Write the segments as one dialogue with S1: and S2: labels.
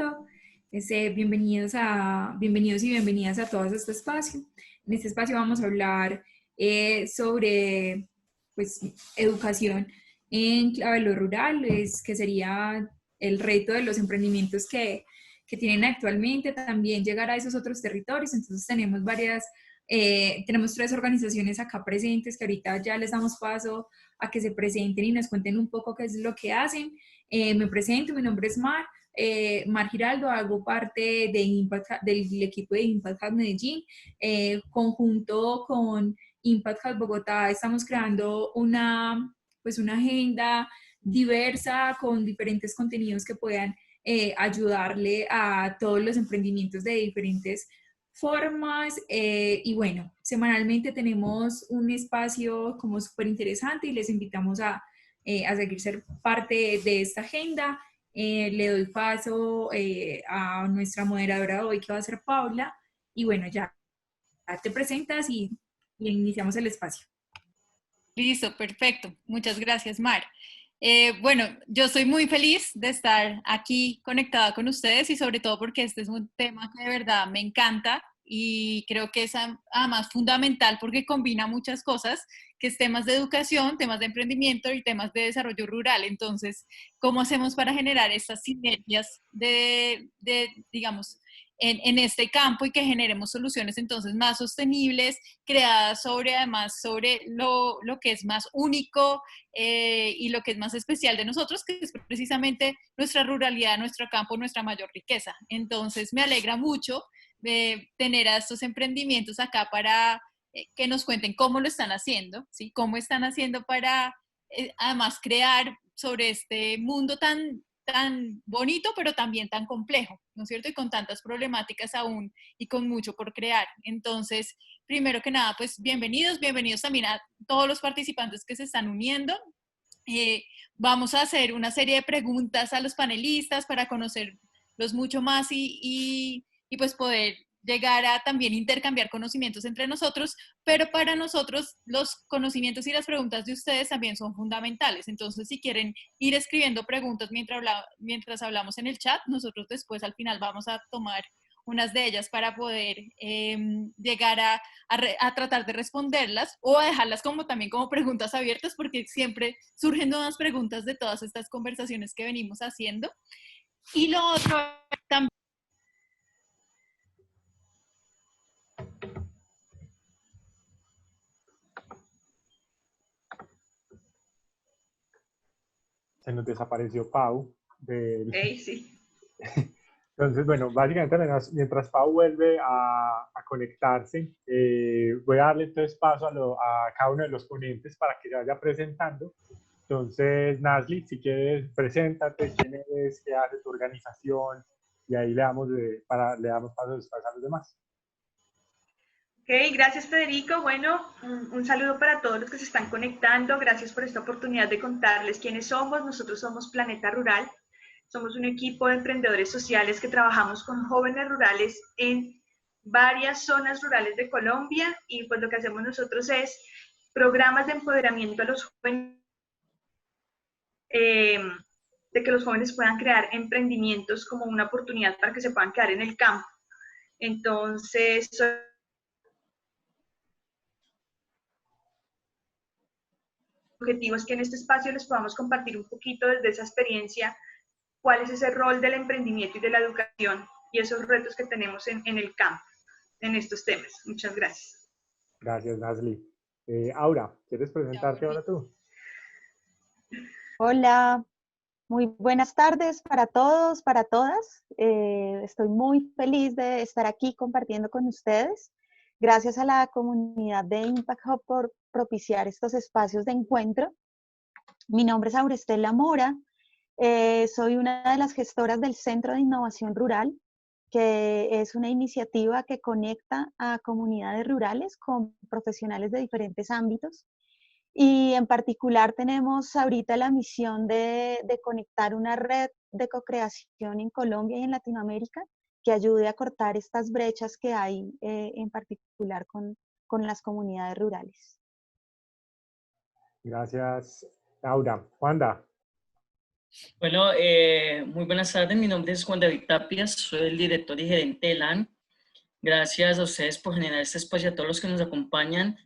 S1: emprendimiento. Bienvenidos y bienvenidas a todos a este espacio. En este espacio vamos a hablar sobre pues, educación en clave de lo rural, que sería el reto de los emprendimientos que tienen actualmente, también llegar a esos otros territorios. Entonces tenemos tres organizaciones acá presentes que ahorita ya les damos paso a que se presenten y nos cuenten un poco qué es lo que hacen. Me presento, mi nombre es Mar Giraldo, hago parte del equipo de Impact Hub Medellín. Conjunto con Impact Hub Bogotá estamos creando una agenda diversa con diferentes contenidos que puedan ayudarle a todos los emprendimientos de diferentes formas. Y bueno, semanalmente tenemos un espacio como súper interesante y les invitamos a seguir ser parte de esta agenda. Le doy paso a nuestra moderadora de hoy, que va a ser Paula. Y bueno, ya te presentas y iniciamos el espacio.
S2: Listo, perfecto. Muchas gracias, Mar. Bueno, yo soy muy feliz de estar aquí conectada con ustedes y sobre todo porque este es un tema que de verdad me encanta y creo que es además fundamental porque combina muchas cosas, que es temas de educación, temas de emprendimiento y temas de desarrollo rural. Entonces, ¿cómo hacemos para generar estas sinergias digamos, en este campo y que generemos soluciones entonces más sostenibles, creadas además sobre lo que es más único y lo que es más especial de nosotros, que es precisamente nuestra ruralidad, nuestro campo, nuestra mayor riqueza. Entonces me alegra mucho tener a estos emprendimientos acá para que nos cuenten cómo lo están haciendo, ¿sí? Cómo están haciendo para además crear sobre este mundo tan bonito, pero también tan complejo, ¿no es cierto? Y con tantas problemáticas aún y con mucho por crear. Entonces, primero que nada, pues bienvenidos también a todos los participantes que se están uniendo. Vamos a hacer una serie de preguntas a los panelistas para conocerlos mucho más y pues poder llegar a también intercambiar conocimientos entre nosotros, pero para nosotros los conocimientos y las preguntas de ustedes también son fundamentales. Entonces, si quieren ir escribiendo preguntas mientras hablamos en el chat, nosotros después al final vamos a tomar unas de ellas para poder llegar a tratar de responderlas o a dejarlas también como preguntas abiertas, porque siempre surgen nuevas preguntas de todas estas conversaciones que venimos haciendo. Y lo otro también.
S3: Se nos desapareció Pau.
S4: Sí.
S3: Entonces, bueno, básicamente mientras Pau vuelve a conectarse, voy a darle entonces paso a cada uno de los ponentes para que se vaya presentando. Entonces, Nazli, si quieres, preséntate, quién eres, qué hace tu organización, y ahí le damos paso después a los demás.
S4: Ok, gracias Federico. Bueno, un saludo para todos los que se están conectando. Gracias por esta oportunidad de contarles quiénes somos. Nosotros somos Planeta Rural. Somos un equipo de emprendedores sociales que trabajamos con jóvenes rurales en varias zonas rurales de Colombia y pues lo que hacemos nosotros es programas de empoderamiento a los jóvenes, de que los jóvenes puedan crear emprendimientos como una oportunidad para que se puedan quedar en el campo. Entonces, el objetivo es que en este espacio les podamos compartir un poquito desde esa experiencia cuál es ese rol del emprendimiento y de la educación y esos retos que tenemos en el campo, en estos temas. Muchas gracias.
S3: Gracias, Nazli. Aura, ¿quieres presentarte ahora tú?
S5: Hola, muy buenas tardes para todos, para todas. Estoy muy feliz de estar aquí compartiendo con ustedes. Gracias a la comunidad de Impact Hub por propiciar estos espacios de encuentro. Mi nombre es Aurestela Mora. Soy una de las gestoras del Centro de Innovación Rural, que es una iniciativa que conecta a comunidades rurales con profesionales de diferentes ámbitos. Y en particular tenemos ahorita la misión de conectar una red de co-creación en Colombia y en Latinoamérica que ayude a cortar estas brechas que hay en particular con las comunidades rurales.
S3: Gracias, Aura. Juanda.
S6: Bueno, muy buenas tardes. Mi nombre es Juan David Tapias, soy el director y gerente de LAN. Gracias a ustedes por generar este espacio, a todos los que nos acompañan,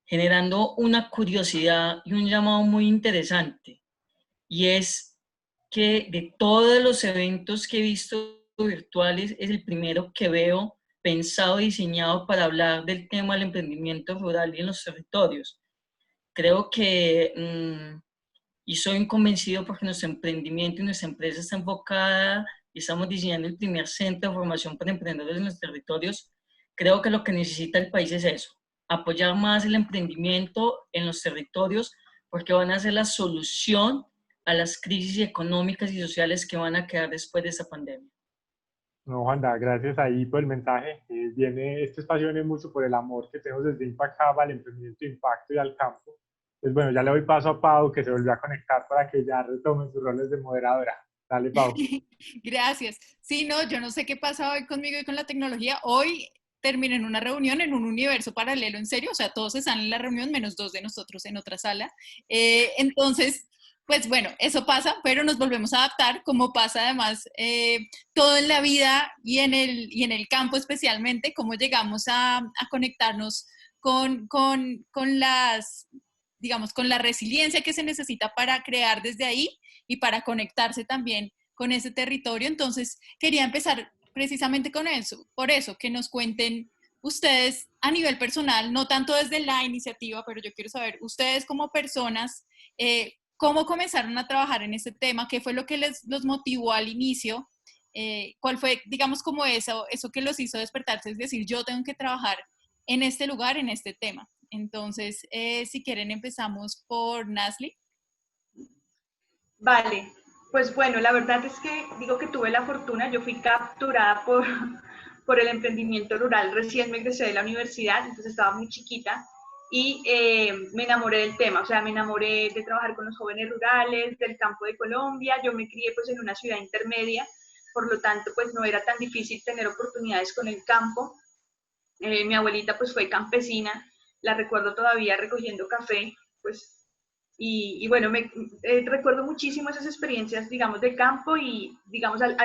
S6: generando una curiosidad y un llamado muy interesante. Y es que de todos los eventos que he visto virtuales, es el primero que veo pensado y diseñado para hablar del tema del emprendimiento rural y en los territorios. Creo que y soy convencido porque nuestro emprendimiento y nuestra empresa está enfocada y estamos diseñando el primer centro de formación para emprendedores en los territorios. Creo que lo que necesita el país es eso, apoyar más el emprendimiento en los territorios porque van a ser la solución a las crisis económicas y sociales que van a quedar después de esta pandemia.
S3: No, Juanda, gracias ahí por el mensaje. Este espacio viene mucho por el amor que tenemos desde Impact Hub al emprendimiento de impacto y al campo. Pues bueno, ya le doy paso a Pau, que se volvió a conectar para que ya retome sus roles de moderadora. Dale, Pau.
S2: Gracias. Sí, no, yo no sé qué pasa hoy conmigo y con la tecnología. Hoy terminé en una reunión en un universo paralelo, en serio, o sea, todos están en la reunión, menos 2 de nosotros en otra sala. Entonces, pues bueno, eso pasa, pero nos volvemos a adaptar, como pasa además todo en la vida y en el campo especialmente, cómo llegamos a conectarnos con las, digamos, con la resiliencia que se necesita para crear desde ahí y para conectarse también con ese territorio. Entonces, quería empezar precisamente con eso, por eso, que nos cuenten ustedes a nivel personal, no tanto desde la iniciativa, pero yo quiero saber, ustedes como personas, ¿cómo comenzaron a trabajar en este tema? ¿Qué fue lo que los motivó al inicio? ¿Cuál fue, digamos, como eso que los hizo despertarse? Es decir, yo tengo que trabajar en este lugar, en este tema. Entonces, si quieren, empezamos por Nasli.
S4: Vale, pues bueno, la verdad es que digo que tuve la fortuna, yo fui capturada por el emprendimiento rural, recién me egresé de la universidad, entonces estaba muy chiquita y me enamoré del tema, o sea, me enamoré de trabajar con los jóvenes rurales, del campo de Colombia. Yo me crié pues en una ciudad intermedia, por lo tanto pues no era tan difícil tener oportunidades con el campo. Mi abuelita pues fue campesina, la recuerdo todavía recogiendo café, pues y bueno, recuerdo muchísimo esas experiencias, digamos, de campo y, digamos, al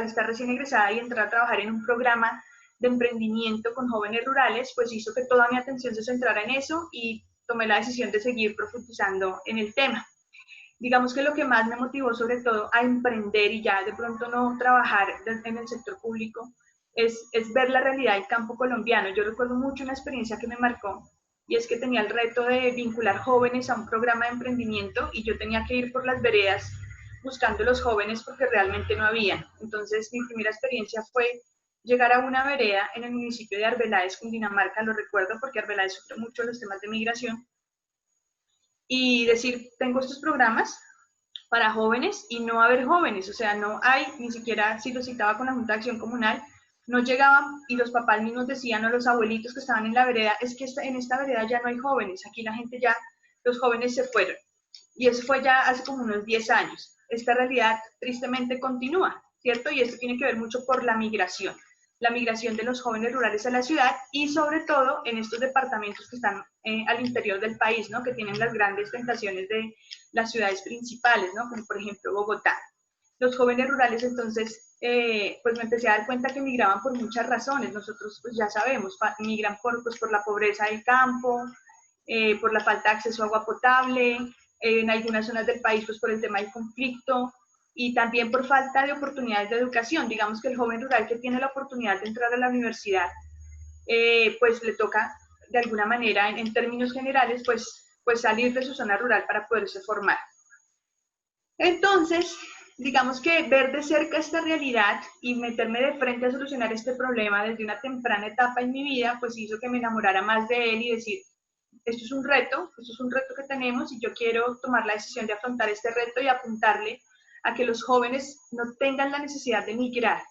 S4: estar recién egresada y entrar a trabajar en un programa de emprendimiento con jóvenes rurales, pues hizo que toda mi atención se centrara en eso y tomé la decisión de seguir profundizando en el tema. Digamos que lo que más me motivó sobre todo a emprender y ya de pronto no trabajar en el sector público es ver la realidad del campo colombiano. Yo recuerdo mucho una experiencia que me marcó y es que tenía el reto de vincular jóvenes a un programa de emprendimiento y yo tenía que ir por las veredas buscando los jóvenes porque realmente no había. Entonces mi primera experiencia fue llegar a una vereda en el municipio de Arbeláez, Cundinamarca, lo recuerdo porque Arbeláez sufre mucho los temas de migración, y decir, tengo estos programas para jóvenes y no haber jóvenes, o sea, no hay, ni siquiera si lo citaba con la Junta de Acción Comunal, no llegaban y los papás mismos decían a los abuelitos que estaban en la vereda, es que en esta vereda ya no hay jóvenes, aquí la gente ya, los jóvenes se fueron. Y eso fue ya hace como unos 10 años. Esta realidad tristemente continúa, ¿cierto? Y esto tiene que ver mucho por la migración de los jóvenes rurales a la ciudad y sobre todo en estos departamentos que están al interior del país, ¿no? Que tienen las grandes tentaciones de las ciudades principales, ¿no? Como por ejemplo Bogotá. Los jóvenes rurales entonces, pues me empecé a dar cuenta que migraban por muchas razones. Nosotros pues ya sabemos, migran por la pobreza del campo, por la falta de acceso a agua potable, en algunas zonas del país pues por el tema del conflicto, y también por falta de oportunidades de educación. Digamos que el joven rural que tiene la oportunidad de entrar a la universidad, pues le toca de alguna manera, en términos generales, pues salir de su zona rural para poderse formar. Entonces, digamos que ver de cerca esta realidad y meterme de frente a solucionar este problema desde una temprana etapa en mi vida, pues hizo que me enamorara más de él y decir, esto es un reto que tenemos y yo quiero tomar la decisión de afrontar este reto y apuntarle a que los jóvenes no tengan la necesidad de migrar,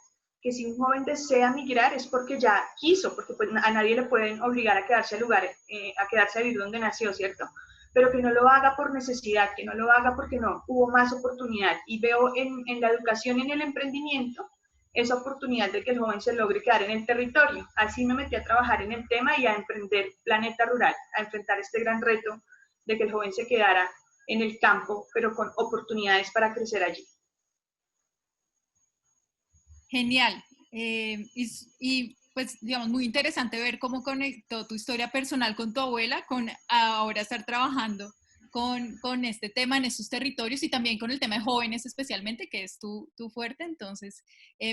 S4: que si un joven desea migrar es porque ya quiso, porque pues a nadie le pueden obligar a quedarse al lugar, a quedarse a vivir donde nació, ¿cierto? Pero que no lo haga por necesidad, que no lo haga porque no hubo más oportunidad. Y veo en la educación y en el emprendimiento esa oportunidad de que el joven se logre quedar en el territorio. Así me metí a trabajar en el tema y a emprender Planeta Rural, a enfrentar este gran reto de que el joven se quedara en el campo, pero con oportunidades para crecer allí.
S2: Genial. Pues, digamos, muy interesante ver cómo conectó tu historia personal con tu abuela, con ahora estar trabajando con este tema en estos territorios y también con el tema de jóvenes especialmente, que es tu fuerte. Entonces,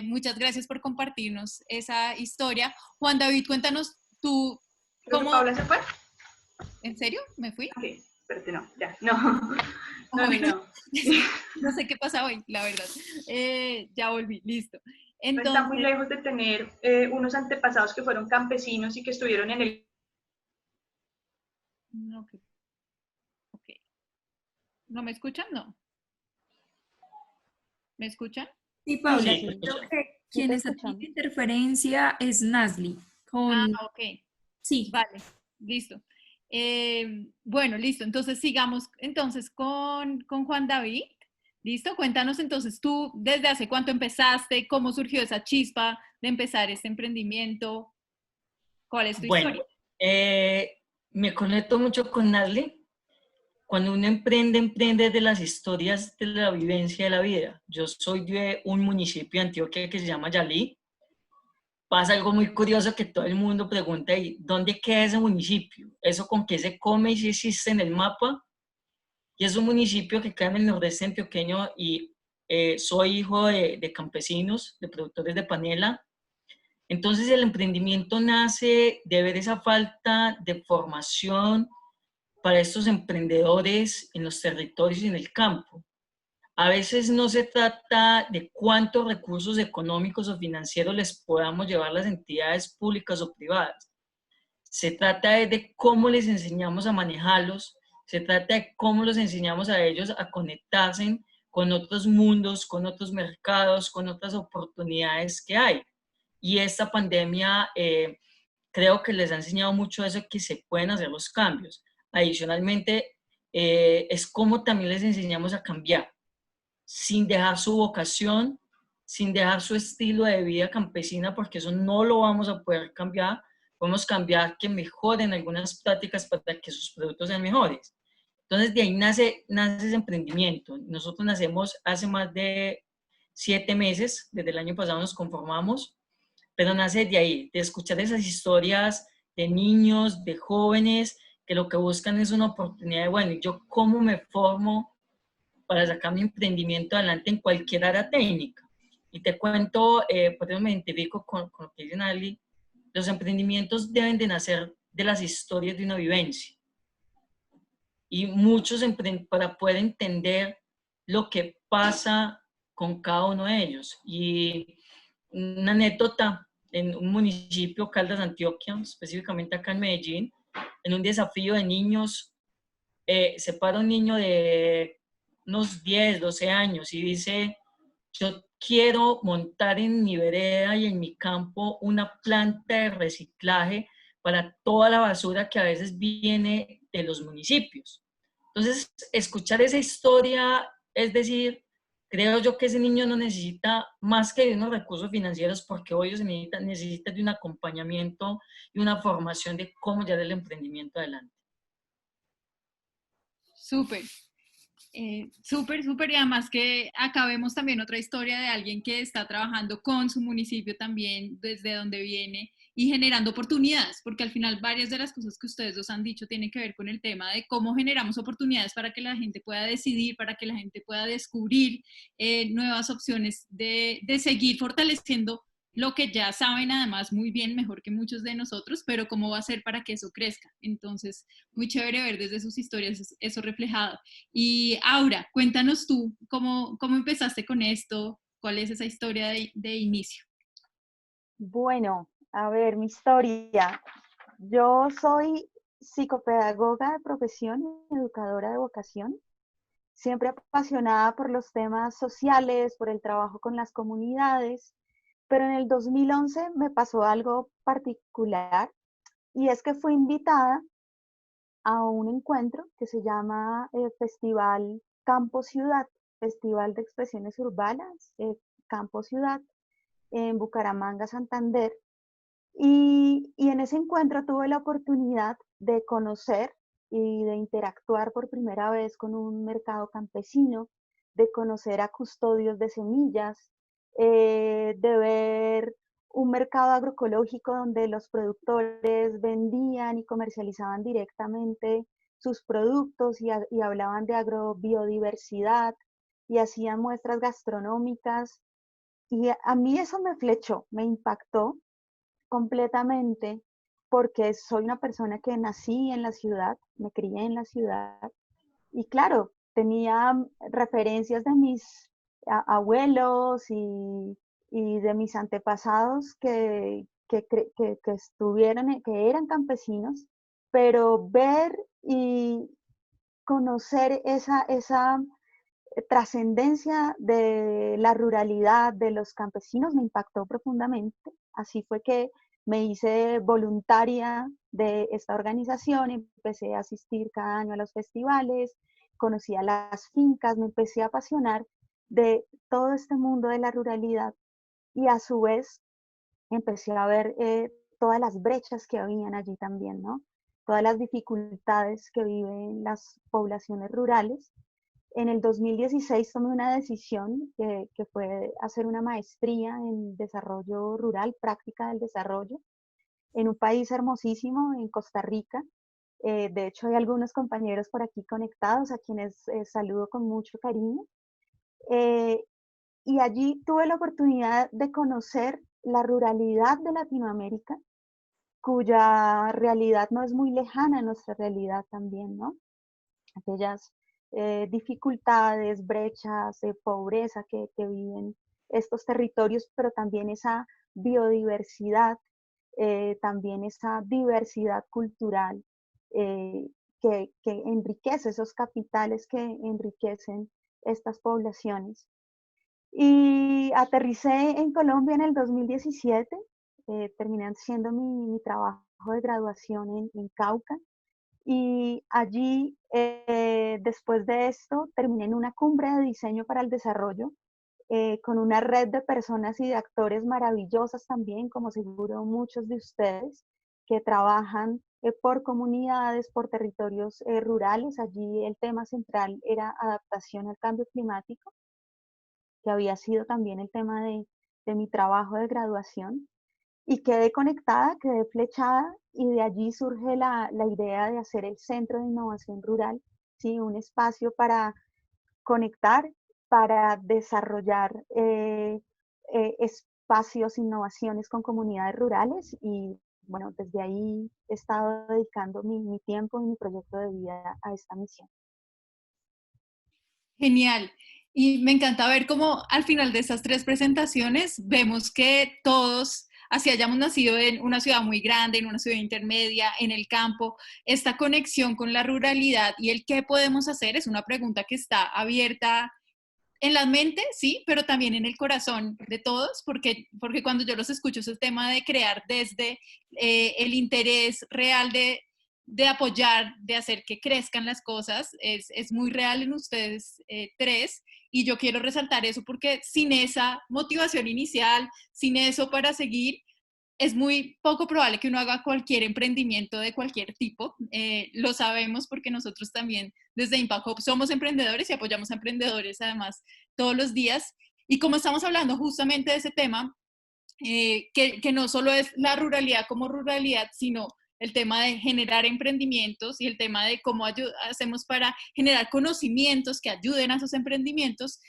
S2: muchas gracias por compartirnos esa historia. Juan David, cuéntanos tú
S4: Creo que
S2: cómo...
S4: Paula se fue.
S2: ¿En serio? ¿Me fui?
S4: Ok, espérate, no, ya, no. No.
S2: No sé qué pasa hoy, la verdad. Ya volví, listo.
S4: No está muy
S2: Entonces,
S4: lejos de tener unos antepasados que fueron campesinos y que estuvieron en el...
S2: no, ok. ¿No me escuchan? No. ¿Me escuchan?
S1: Sí, Paula,
S6: Sí, te
S5: Sí,
S1: creo
S6: escucho.
S1: que
S5: sí
S1: quien
S5: te
S1: está teniendo
S5: escuchamos.
S1: interferencia es Nasli.
S2: Ah,
S1: Con,
S2: ok.
S1: sí,
S2: Vale, listo. Bueno, listo. Entonces sigamos entonces con Juan David. ¿Listo? Cuéntanos entonces tú, ¿desde hace cuánto empezaste? ¿Cómo surgió esa chispa de empezar este emprendimiento? ¿Cuál es tu
S6: Bueno,
S2: historia?
S6: me conecto mucho con Nasli. Cuando uno emprende de las historias de la vivencia de la vida. Yo soy de un municipio de Antioquia que se llama Yalí. Pasa algo muy curioso que todo el mundo pregunta, ¿y dónde queda ese municipio? ¿Eso con qué se come y si existe en el mapa? Y es un municipio que queda en el nordeste antioqueño y soy hijo de campesinos, de productores de panela. Entonces el emprendimiento nace de ver esa falta de formación para estos emprendedores en los territorios y en el campo. A veces no se trata de cuántos recursos económicos o financieros les podamos llevar las entidades públicas o privadas. Se trata de cómo les enseñamos a manejarlos, se trata de cómo los enseñamos a ellos a conectarse con otros mundos, con otros mercados, con otras oportunidades que hay. Y esta pandemia creo que les ha enseñado mucho eso, que se pueden hacer los cambios. Adicionalmente, es como también les enseñamos a cambiar, sin dejar su vocación, sin dejar su estilo de vida campesina, porque eso no lo vamos a poder cambiar. Podemos cambiar que mejoren algunas prácticas para que sus productos sean mejores. Entonces, de ahí nace ese emprendimiento. Nosotros nacemos hace más de 7 meses, desde el año pasado nos conformamos, pero nace de ahí, de escuchar esas historias de niños, de jóvenes, que lo que buscan es una oportunidad de, bueno, ¿yo cómo me formo para sacar mi emprendimiento adelante en cualquier área técnica? Y te cuento, por eso me identifico con lo que dice Nali, los emprendimientos deben de nacer de las historias de una vivencia. Y muchos para poder entender lo que pasa con cada uno de ellos. Y una anécdota, en un municipio, Caldas, Antioquia, específicamente acá en Medellín, en un desafío de niños, se para un niño de unos 10, 12 años y dice, yo quiero montar en mi vereda y en mi campo una planta de reciclaje para toda la basura que a veces viene de los municipios. Entonces, escuchar esa historia, es decir, creo yo que ese niño no necesita más que de unos recursos financieros, porque hoy se necesita de un acompañamiento y una formación de cómo llevar el emprendimiento adelante.
S2: Súper. Súper, y además que acá vemos también otra historia de alguien que está trabajando con su municipio también, desde donde viene, y generando oportunidades, porque al final varias de las cosas que ustedes dos han dicho tienen que ver con el tema de cómo generamos oportunidades para que la gente pueda decidir, para que la gente pueda descubrir nuevas opciones de seguir fortaleciendo lo que ya saben además muy bien, mejor que muchos de nosotros, pero cómo va a ser para que eso crezca. Entonces, muy chévere ver desde sus historias eso reflejado. Y Aura, cuéntanos tú, ¿cómo empezaste con esto? ¿Cuál es esa historia de inicio?
S5: Bueno, a ver, mi historia. Yo soy psicopedagoga de profesión, educadora de vocación, siempre apasionada por los temas sociales, por el trabajo con las comunidades, pero en el 2011 me pasó algo particular y es que fui invitada a un encuentro que se llama Festival Campo Ciudad, Festival de Expresiones Urbanas, Campo Ciudad, en Bucaramanga, Santander. Y en ese encuentro tuve la oportunidad de conocer y de interactuar por primera vez con un mercado campesino, de conocer a custodios de semillas, de ver un mercado agroecológico donde los productores vendían y comercializaban directamente sus productos y hablaban de agrobiodiversidad y hacían muestras gastronómicas. Y a mí eso me flechó, me impactó completamente porque soy una persona que nací en la ciudad, me crié en la ciudad y claro, tenía referencias de mis abuelos y de mis antepasados que estuvieron, que eran campesinos, pero ver y conocer esa trascendencia de la ruralidad de los campesinos me impactó profundamente. Así fue que me hice voluntaria de esta organización, empecé a asistir cada año a los festivales, conocí a las fincas, me empecé a apasionar de todo este mundo de la ruralidad y a su vez empecé a ver todas las brechas que habían allí también, ¿no? Todas las dificultades que viven las poblaciones rurales. En el 2016 tomé una decisión que fue hacer una maestría en desarrollo rural, práctica del desarrollo, en un país hermosísimo, en Costa Rica. De hecho, hay algunos compañeros por aquí conectados a quienes saludo con mucho cariño. Eh, y allí tuve la oportunidad de conocer la ruralidad de Latinoamérica, cuya realidad no es muy lejana a nuestra realidad también, ¿no? Aquellas dificultades, brechas de pobreza que viven estos territorios, pero también esa biodiversidad, también esa diversidad cultural que enriquece, esos capitales que enriquecen estas poblaciones. Y aterricé en Colombia en el 2017, terminé haciendo mi trabajo de graduación en Cauca, y allí, después de esto, terminé en una cumbre de diseño para el desarrollo, con una red de personas y de actores maravillosas también, como seguro muchos de ustedes, que trabajan por comunidades, por territorios rurales. Allí el tema central era adaptación al cambio climático, que había sido también el tema de mi trabajo de graduación. Y quedé conectada, quedé flechada y de allí surge la idea de hacer el Centro de Innovación Rural, ¿sí? Un espacio para conectar, para desarrollar espacios, innovaciones con comunidades rurales y bueno, desde ahí he estado dedicando mi tiempo y mi proyecto de vida a esta misión.
S2: Genial. Y me encanta ver cómo al final de estas tres presentaciones vemos que todos, así hayamos nacido en una ciudad muy grande, en una ciudad intermedia, en el campo, esta conexión con la ruralidad y el qué podemos hacer es una pregunta que está abierta en la mente, sí, pero también en el corazón de todos, porque cuando yo los escucho ese tema de crear desde el interés real de apoyar, de hacer que crezcan las cosas, es muy real en ustedes tres, y yo quiero resaltar eso porque sin esa motivación inicial, sin eso para seguir, es muy poco probable que uno haga cualquier emprendimiento de cualquier tipo. Lo sabemos porque nosotros también desde Impact Hub somos emprendedores y apoyamos a emprendedores además todos los días. Y como estamos hablando justamente de ese tema, que no solo es la ruralidad como ruralidad, sino el tema de generar emprendimientos y el tema de cómo hacemos para generar conocimientos que ayuden a esos emprendimientos,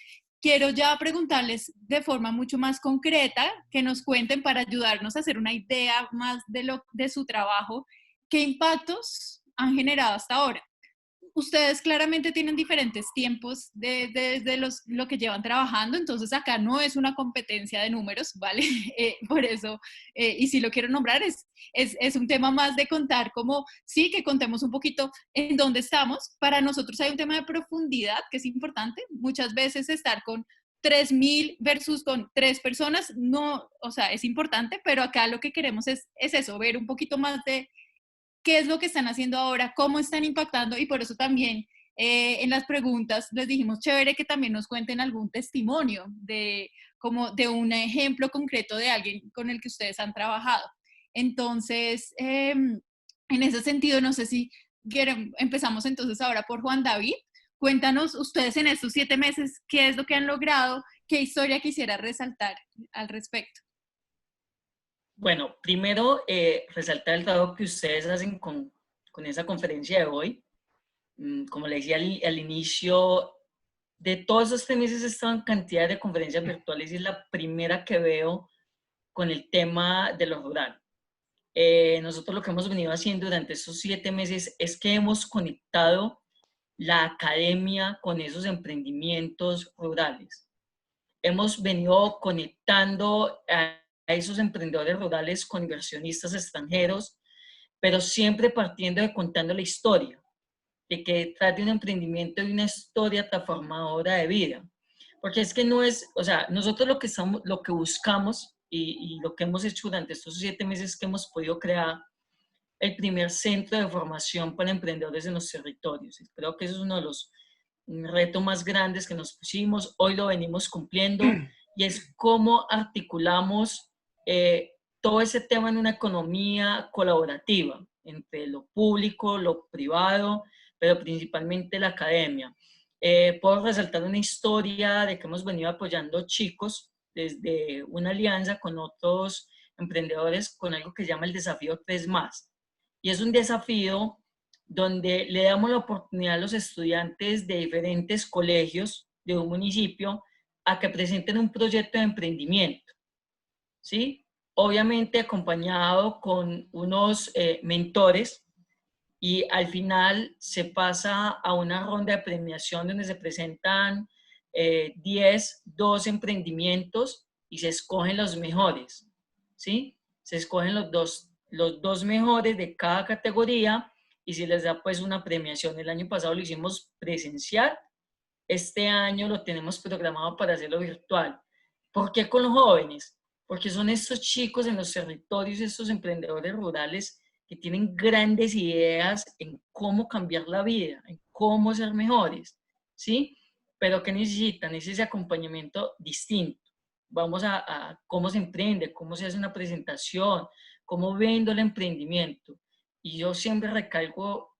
S2: quiero ya preguntarles de forma mucho más concreta que nos cuenten para ayudarnos a hacer una idea más de su trabajo, qué impactos han generado hasta ahora. Ustedes claramente tienen diferentes tiempos desde lo que llevan trabajando, entonces acá no es una competencia de números, ¿vale? Por eso, y si lo quiero nombrar, es un tema más de contar como, sí, que contemos un poquito en dónde estamos. Para nosotros hay un tema de profundidad que es importante. Muchas veces estar con 3.000 versus con 3 personas, no, o sea, es importante, pero acá lo que queremos es eso, ver un poquito más de qué es lo que están haciendo ahora, cómo están impactando y por eso también en las preguntas les dijimos chévere que también nos cuenten algún testimonio como de un ejemplo concreto de alguien con el que ustedes han trabajado. Entonces, en ese sentido, no sé si empezamos entonces ahora por Juan David. Cuéntanos ustedes en estos 7 meses qué es lo que han logrado, qué historia quisiera resaltar al respecto.
S6: Bueno, primero resaltar el trabajo que ustedes hacen con esa conferencia de hoy. Como le decía al inicio, de todos estos 3 meses estaban cantidad de conferencias virtuales y es la primera que veo con el tema de lo rural. Nosotros lo que hemos venido haciendo durante estos 7 meses es que hemos conectado la academia con esos emprendimientos rurales. Hemos venido conectando a esos emprendedores rurales con inversionistas extranjeros, pero siempre partiendo de contando la historia, de que detrás de un emprendimiento hay una historia transformadora de vida. Porque es que no es, o sea, nosotros lo que buscamos y lo que hemos hecho durante estos 7 meses que hemos podido crear el primer centro de formación para emprendedores en los territorios. Creo que eso es uno de los retos más grandes que nos pusimos. Hoy lo venimos cumpliendo y es cómo articulamos todo ese tema en una economía colaborativa entre lo público, lo privado, pero principalmente la academia. Puedo resaltar una historia de que hemos venido apoyando chicos desde una alianza con otros emprendedores con algo que se llama el desafío 3+. Y es un desafío donde le damos la oportunidad a los estudiantes de diferentes colegios de un municipio a que presenten un proyecto de emprendimiento, ¿sí? Obviamente acompañado con unos mentores, y al final se pasa a una ronda de premiación donde se presentan 10, 12 emprendimientos y se escogen los mejores, ¿sí? Se escogen los dos mejores de cada categoría y se les da pues una premiación. El año pasado lo hicimos presencial, este año lo tenemos programado para hacerlo virtual. ¿Por qué con los jóvenes? Porque son estos chicos en los territorios, estos emprendedores rurales que tienen grandes ideas en cómo cambiar la vida, en cómo ser mejores, ¿sí? Pero ¿qué necesitan? Es ese acompañamiento distinto. Vamos a cómo se emprende, cómo se hace una presentación, cómo vendo el emprendimiento. Y yo siempre recalco,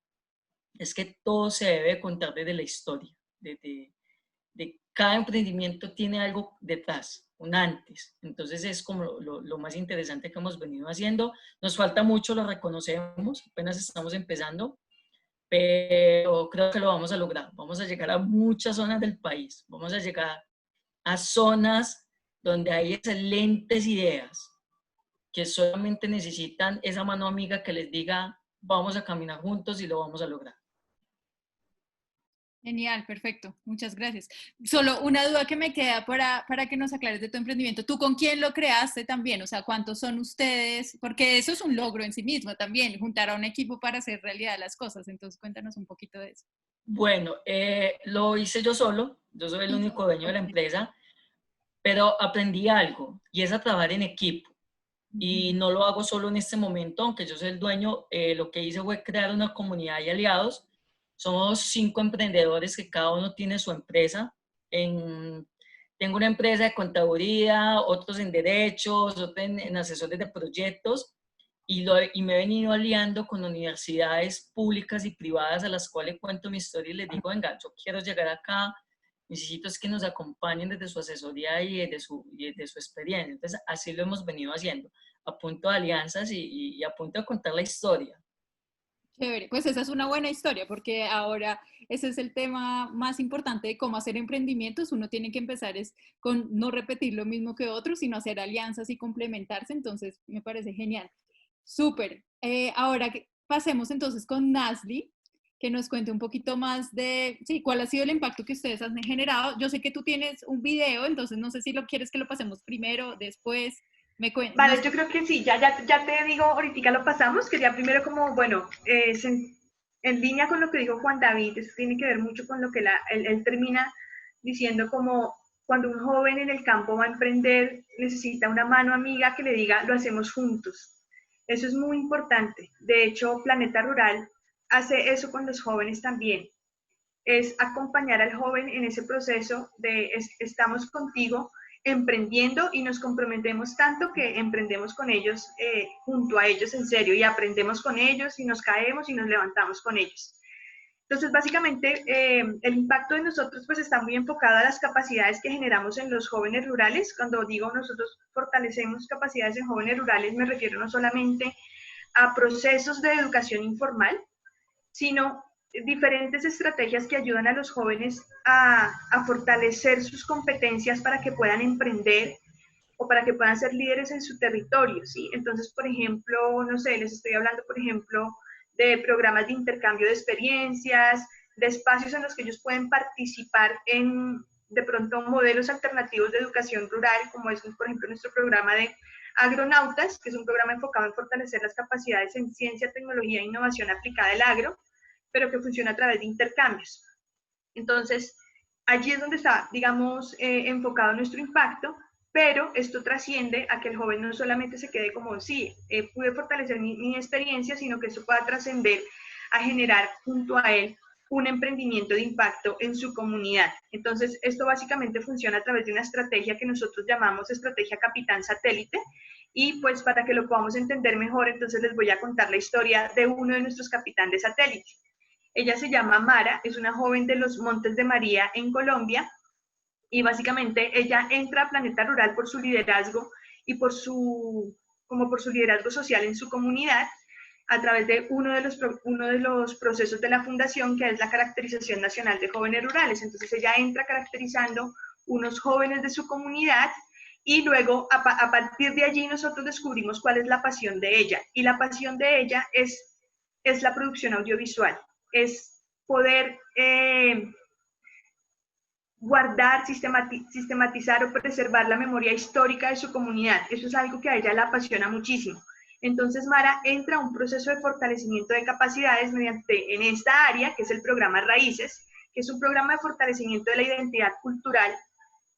S6: es que todo se debe contar desde la historia, de cada emprendimiento tiene algo detrás, un antes. Entonces es como lo más interesante que hemos venido haciendo. Nos falta mucho, lo reconocemos, apenas estamos empezando, pero creo que lo vamos a lograr. Vamos a llegar a muchas zonas del país, vamos a llegar a zonas donde hay excelentes ideas que solamente necesitan esa mano amiga que les diga, vamos a caminar juntos y lo vamos a lograr.
S2: Genial, perfecto. Muchas gracias. Solo una duda que me queda para que nos aclares de tu emprendimiento. ¿Tú con quién lo creaste también? O sea, ¿cuántos son ustedes? Porque eso es un logro en sí mismo también, juntar a un equipo para hacer realidad las cosas. Entonces, cuéntanos un poquito de eso.
S6: Bueno, lo hice yo solo. Yo soy el único dueño de la empresa, pero aprendí algo y es a trabajar en equipo. Y no lo hago solo en este momento, aunque yo soy el dueño. Lo que hice fue crear una comunidad de aliados. Somos 5 emprendedores que cada uno tiene su empresa. Tengo una empresa de contaduría, otros en derechos, otros en asesores de proyectos, y me he venido aliando con universidades públicas y privadas a las cuales cuento mi historia y les digo, venga, yo quiero llegar acá, necesito es que nos acompañen desde su asesoría y desde su experiencia. Entonces, así lo hemos venido haciendo, a punto de alianzas y a punto de contar la historia.
S2: Chévere, pues esa es una buena historia porque ahora ese es el tema más importante de cómo hacer emprendimientos. Uno tiene que empezar es con no repetir lo mismo que otros, sino hacer alianzas y complementarse. Entonces, me parece genial. Súper. Ahora pasemos entonces con Nazli, que nos cuente un poquito más de, sí, cuál ha sido el impacto que ustedes han generado. Yo sé que tú tienes un video, entonces no sé si lo quieres que lo pasemos primero, después.
S4: Vale, yo creo que sí, ya te digo, ahorita lo pasamos. Quería primero como, bueno, en línea con lo que dijo Juan David, eso tiene que ver mucho con lo que él termina diciendo, como cuando un joven en el campo va a emprender, necesita una mano amiga que le diga, lo hacemos juntos. Eso es muy importante. De hecho, Planeta Rural hace eso con los jóvenes también. Es acompañar al joven en ese proceso de estamos contigo, emprendiendo y nos comprometemos tanto que emprendemos con ellos, junto a ellos en serio, y aprendemos con ellos y nos caemos y nos levantamos con ellos. Entonces, básicamente, el impacto de nosotros pues está muy enfocado a las capacidades que generamos en los jóvenes rurales. Cuando digo nosotros fortalecemos capacidades en jóvenes rurales, me refiero no solamente a procesos de educación informal, sino diferentes estrategias que ayudan a los jóvenes a fortalecer sus competencias para que puedan emprender o para que puedan ser líderes en su territorio, ¿sí? Entonces, por ejemplo, no sé, les estoy hablando, por ejemplo, de programas de intercambio de experiencias, de espacios en los que ellos pueden participar en, de pronto, modelos alternativos de educación rural, como es, por ejemplo, nuestro programa de Agronautas, que es un programa enfocado en fortalecer las capacidades en ciencia, tecnología e innovación aplicada al agro, pero que funciona a través de intercambios. Entonces, allí es donde está, digamos, enfocado nuestro impacto, pero esto trasciende a que el joven no solamente se quede como, sí, pude fortalecer mi experiencia, sino que eso pueda trascender a generar junto a él un emprendimiento de impacto en su comunidad. Entonces, esto básicamente funciona a través de una estrategia que nosotros llamamos estrategia Capitán Satélite, y pues para que lo podamos entender mejor, entonces les voy a contar la historia de uno de nuestros capitán de satélite. Ella se llama Mara, es una joven de los Montes de María en Colombia, y básicamente ella entra a Planeta Rural por su liderazgo y por su liderazgo social en su comunidad, a través de uno de los procesos de la fundación, que es la caracterización nacional de jóvenes rurales. Entonces ella entra caracterizando unos jóvenes de su comunidad, y luego a partir de allí nosotros descubrimos cuál es la pasión de ella. Y la pasión de ella es la producción audiovisual, es poder guardar, sistematizar o preservar la memoria histórica de su comunidad. Eso es algo que a ella la apasiona muchísimo. Entonces Mara entra a un proceso de fortalecimiento de capacidades en esta área, que es el programa Raíces, que es un programa de fortalecimiento de la identidad cultural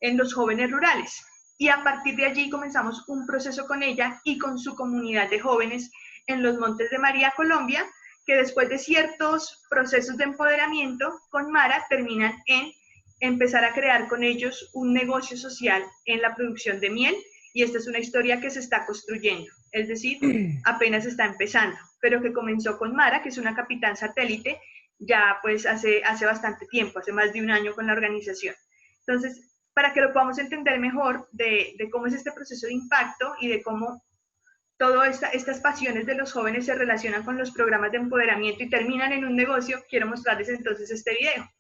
S4: en los jóvenes rurales. Y a partir de allí comenzamos un proceso con ella y con su comunidad de jóvenes en los Montes de María, Colombia, que después de ciertos procesos de empoderamiento con Mara terminan en empezar a crear con ellos un negocio social en la producción de miel, y esta es una historia que se está construyendo, es decir, apenas está empezando, pero que comenzó con Mara, que es una capitán satélite, ya pues hace bastante tiempo, hace más de un año con la organización. Entonces, para que lo podamos entender mejor de cómo es este proceso de impacto y de cómo todas estas pasiones de los jóvenes se relacionan con los programas de empoderamiento y terminan en un negocio, quiero mostrarles entonces este video.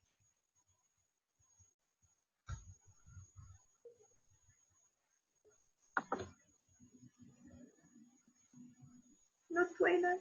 S4: No suena.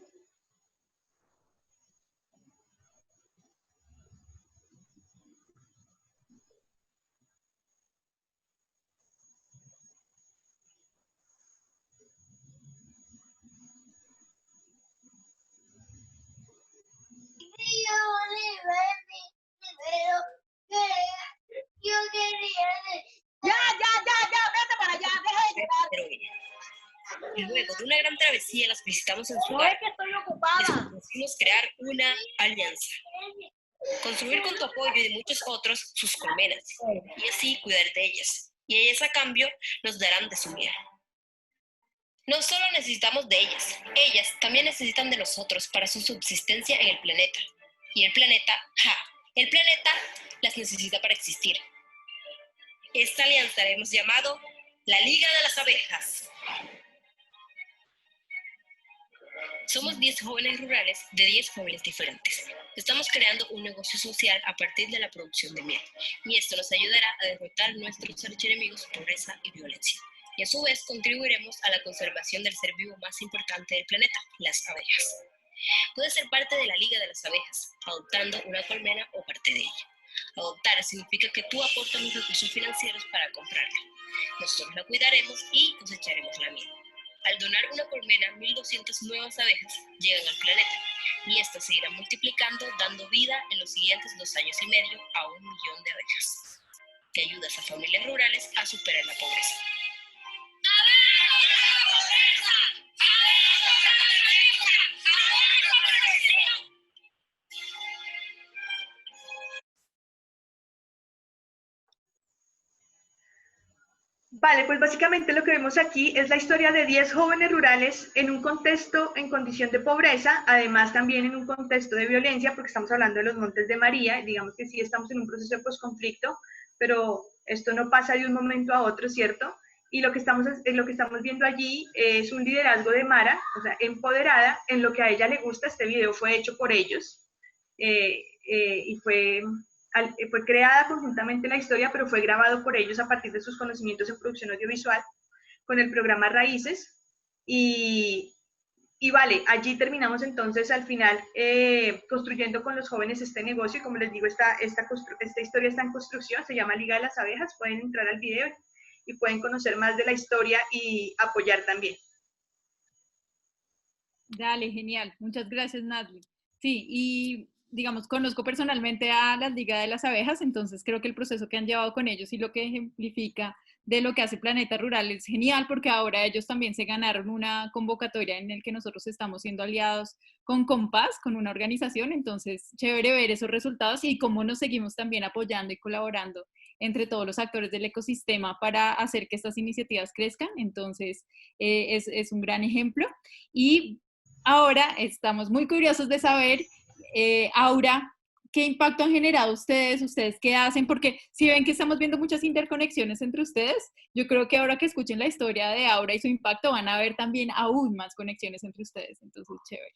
S7: Y luego de una gran travesía las visitamos en su hogar. Les propusimos crear una alianza, construir con tu apoyo y de muchos otros sus colmenas, y así cuidar de ellas, y ellas a cambio nos darán de su miel. No solo necesitamos de ellas también necesitan de nosotros para su subsistencia en el planeta. Y el planeta las necesita para existir. Esta alianza la hemos llamado la Liga de las Abejas. Somos 10 jóvenes rurales de 10 familias diferentes. Estamos creando un negocio social a partir de la producción de miel, y esto nos ayudará a derrotar nuestros archienemigos, pobreza y violencia. Y a su vez contribuiremos a la conservación del ser vivo más importante del planeta, las abejas. Puedes ser parte de la Liga de las Abejas, adoptando una colmena o parte de ella. Adoptar significa que tú aportas los recursos financieros para comprarla. Nosotros la cuidaremos y cosecharemos la miel. Al donar una colmena, 1.200 nuevas abejas llegan al planeta, y estas se irán multiplicando, dando vida en los siguientes 2 años y medio a 1 millón de abejas. Que ayudas a familias rurales a superar la pobreza.
S4: Vale, pues básicamente lo que vemos aquí es la historia de 10 jóvenes rurales en un contexto en condición de pobreza, además también en un contexto de violencia, porque estamos hablando de los Montes de María, digamos que sí estamos en un proceso de posconflicto, pero esto no pasa de un momento a otro, ¿cierto? Y lo que estamos viendo allí es un liderazgo de Mara, o sea, empoderada en lo que a ella le gusta. Este video fue hecho por ellos y fue creada conjuntamente la historia, pero fue grabado por ellos a partir de sus conocimientos en producción audiovisual con el programa Raíces. Y vale, allí terminamos entonces al final construyendo con los jóvenes este negocio. Y como les digo, esta historia está en construcción, se llama Liga de las Abejas. Pueden entrar al video y pueden conocer más de la historia y apoyar también.
S2: Dale, genial. Muchas gracias, Natalie. Sí, y digamos, conozco personalmente a la Liga de las Abejas, entonces creo que el proceso que han llevado con ellos y lo que ejemplifica de lo que hace Planeta Rural es genial, porque ahora ellos también se ganaron una convocatoria en el que nosotros estamos siendo aliados con Compás, con una organización. Entonces chévere ver esos resultados y cómo nos seguimos también apoyando y colaborando entre todos los actores del ecosistema para hacer que estas iniciativas crezcan. Entonces es un gran ejemplo. Y ahora estamos muy curiosos de saber, Aura, ¿qué impacto han generado ustedes? ¿Ustedes qué hacen? Porque si ven que estamos viendo muchas interconexiones entre ustedes, yo creo que ahora que escuchen la historia de Aura y su impacto van a ver también aún más conexiones entre ustedes. Entonces, chévere.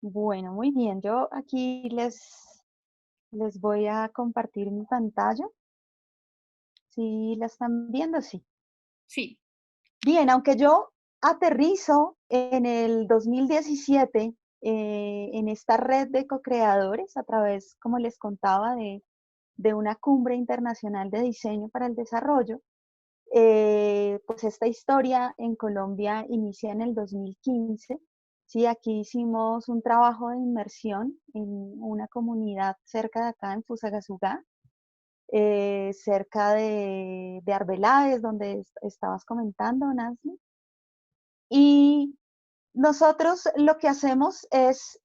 S5: Bueno, muy bien. Yo aquí les voy a compartir mi pantalla. ¿Sí la están viendo? Sí.
S2: Sí.
S5: Bien, aunque yo aterrizo en el 2017 en esta red de co-creadores a través, como les contaba, de una cumbre internacional de diseño para el desarrollo, pues esta historia en Colombia inicia en el 2015. Sí, aquí hicimos un trabajo de inmersión en una comunidad cerca de acá, en Fusagasugá, cerca de Arbeláez, donde estabas comentando, Nancy. Y nosotros lo que hacemos es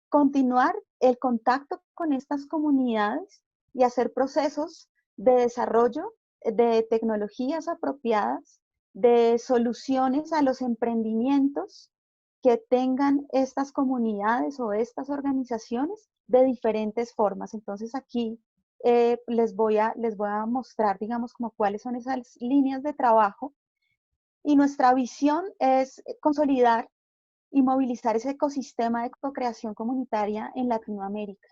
S5: continuar el contacto con estas comunidades y hacer procesos de desarrollo de tecnologías apropiadas, de soluciones a los emprendimientos que tengan estas comunidades o estas organizaciones de diferentes formas. Entonces aquí les voy a mostrar, digamos, como cuáles son esas líneas de trabajo. Y nuestra visión es consolidar y movilizar ese ecosistema de co-creación comunitaria en Latinoamérica.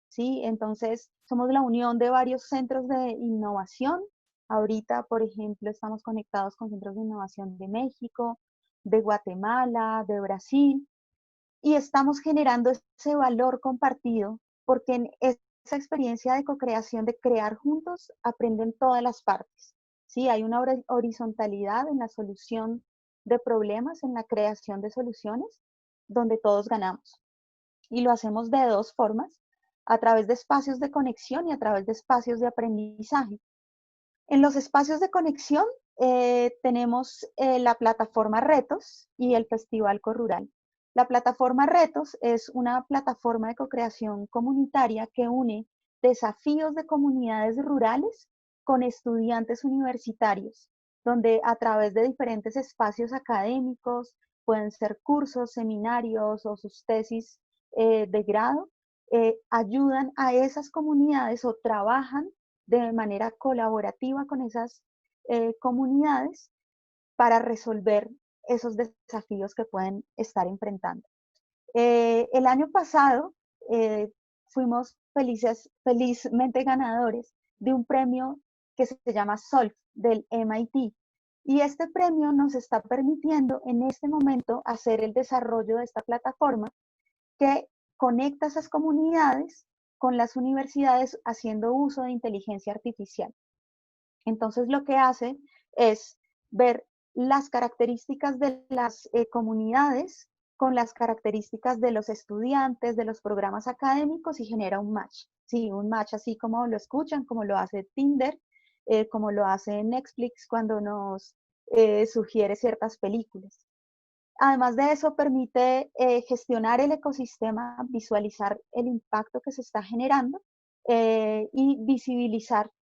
S5: ¿Sí? Entonces, somos la unión de varios centros de innovación. Ahorita, por ejemplo, estamos conectados con centros de innovación de México, de Guatemala, de Brasil, y estamos generando ese valor compartido, porque en esa experiencia de co-creación, de crear juntos, aprenden todas las partes. Sí, hay una horizontalidad en la solución de problemas, en la creación de soluciones, donde todos ganamos. Y lo hacemos de dos formas, a través de espacios de conexión y a través de espacios de aprendizaje. En los espacios de conexión tenemos la plataforma Retos y el Festival Corrural. La plataforma Retos es una plataforma de co-creación comunitaria que une desafíos de comunidades rurales con estudiantes universitarios, donde a través de diferentes espacios académicos, pueden ser cursos, seminarios o sus tesis de grado, ayudan a esas comunidades o trabajan de manera colaborativa con esas comunidades para resolver esos desafíos que pueden estar enfrentando. El año pasado fuimos felizmente ganadores de un premio que se llama SOLV del MIT. Y este premio nos está permitiendo en este momento hacer el desarrollo de esta plataforma que conecta esas comunidades con las universidades haciendo uso de inteligencia artificial. Entonces lo que hace es ver las características de las comunidades con las características de los estudiantes, de los programas académicos y genera un match. Sí, un match así como lo escuchan, como lo hace Tinder, como lo hace Netflix cuando nos sugiere ciertas películas. Además de eso, permite gestionar el ecosistema, visualizar el impacto que se está generando y visibilizar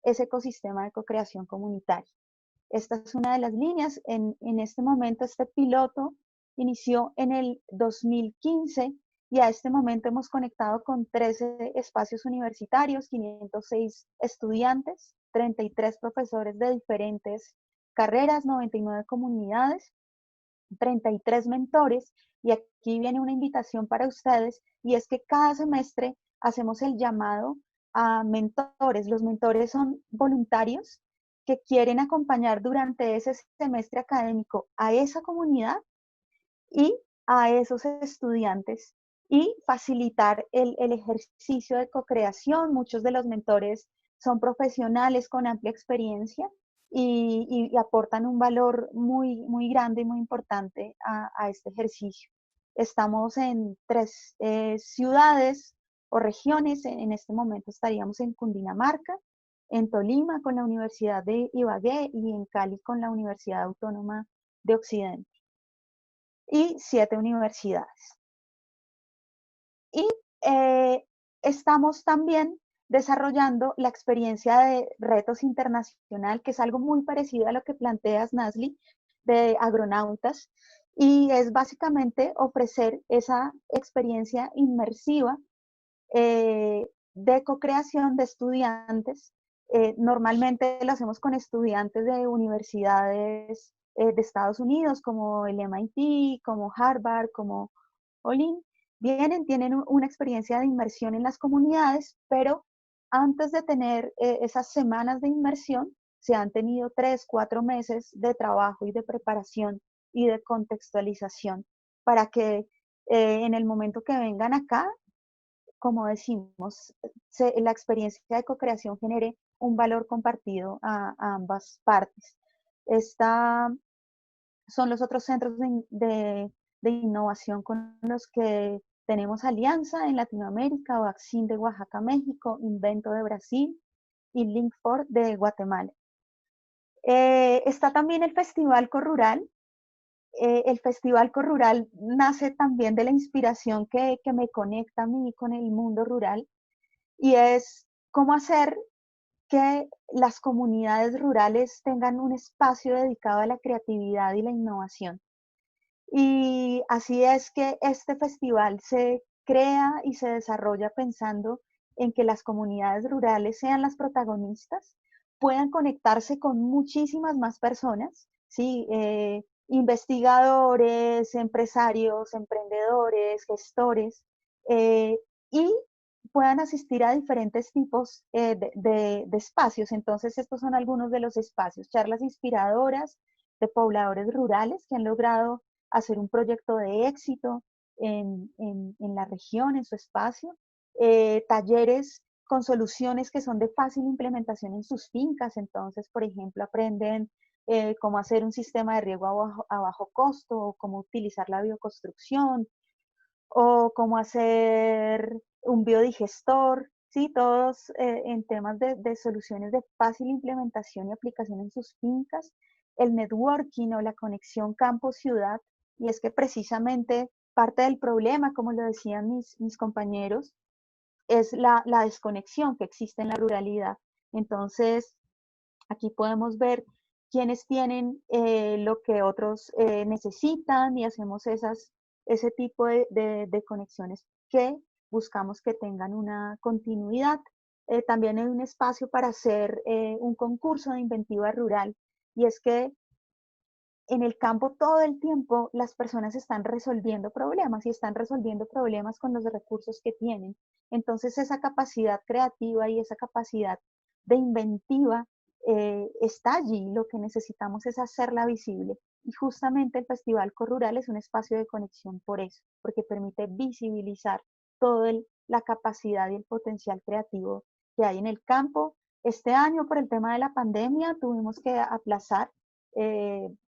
S5: ese ecosistema de co-creación comunitaria. Esta es una de las líneas. En este momento este piloto inició en el 2015 y a este momento hemos conectado con 13 espacios universitarios, 506 estudiantes, 33 profesores de diferentes carreras, 99 comunidades, 33 mentores, y aquí viene una invitación para ustedes, y es que cada semestre hacemos el llamado a mentores. Los mentores son voluntarios que quieren acompañar durante ese semestre académico a esa comunidad y a esos estudiantes y facilitar el ejercicio de co-creación. Muchos de los mentores son profesionales con amplia experiencia y aportan un valor muy, muy grande y muy importante a este ejercicio. Estamos en 3 ciudades o regiones. En este momento estaríamos en Cundinamarca, en Tolima con la Universidad de Ibagué y en Cali con la Universidad Autónoma de Occidente, y 7 universidades. Y estamos también desarrollando la experiencia de retos internacional, que es algo muy parecido a lo que planteas, Nazli, de agronautas, y es básicamente ofrecer esa experiencia inmersiva de co-creación de estudiantes. Normalmente lo hacemos con estudiantes de universidades de Estados Unidos, como el MIT, como Harvard, como Olin. Vienen, tienen una experiencia de inmersión en las comunidades, pero antes de tener esas semanas de inmersión, se han tenido 3, 4 meses de trabajo y de preparación y de contextualización para que en el momento que vengan acá, como decimos, la experiencia de co-creación genere un valor compartido a ambas partes. Son los otros centros de innovación con los que tenemos alianza en Latinoamérica: Vaccin de Oaxaca, México; Invento de Brasil y Link4 de Guatemala. Está también el Festival Corrural. El Festival Corrural nace también de la inspiración que me conecta a mí con el mundo rural, y es cómo hacer que las comunidades rurales tengan un espacio dedicado a la creatividad y la innovación. Y así es que este festival se crea y se desarrolla pensando en que las comunidades rurales sean las protagonistas, puedan conectarse con muchísimas más personas, ¿sí? Investigadores, empresarios, emprendedores, gestores, y puedan asistir a diferentes tipos de espacios. Entonces, estos son algunos de los espacios: charlas inspiradoras de pobladores rurales que han logrado hacer un proyecto de éxito en la región, en su espacio; talleres con soluciones que son de fácil implementación en sus fincas. Entonces, por ejemplo, aprenden cómo hacer un sistema de riego a bajo costo, o cómo utilizar la bioconstrucción, o cómo hacer un biodigestor, ¿sí? Todos en temas de soluciones de fácil implementación y aplicación en sus fincas. El networking o la conexión campo-ciudad, y es que precisamente parte del problema, como lo decían mis compañeros, es la desconexión que existe en la ruralidad. Entonces, aquí podemos ver quiénes tienen lo que otros necesitan, y hacemos ese tipo de conexiones que buscamos que tengan una continuidad. También hay un espacio para hacer un concurso de inventiva rural, y es que en el campo todo el tiempo las personas están resolviendo problemas, y están resolviendo problemas con los recursos que tienen. Entonces, esa capacidad creativa y esa capacidad de inventiva está allí. Lo que necesitamos es hacerla visible. Y justamente el Festival Corrural es un espacio de conexión por eso, porque permite visibilizar toda la capacidad y el potencial creativo que hay en el campo. Este año, por el tema de la pandemia, tuvimos que aplazar.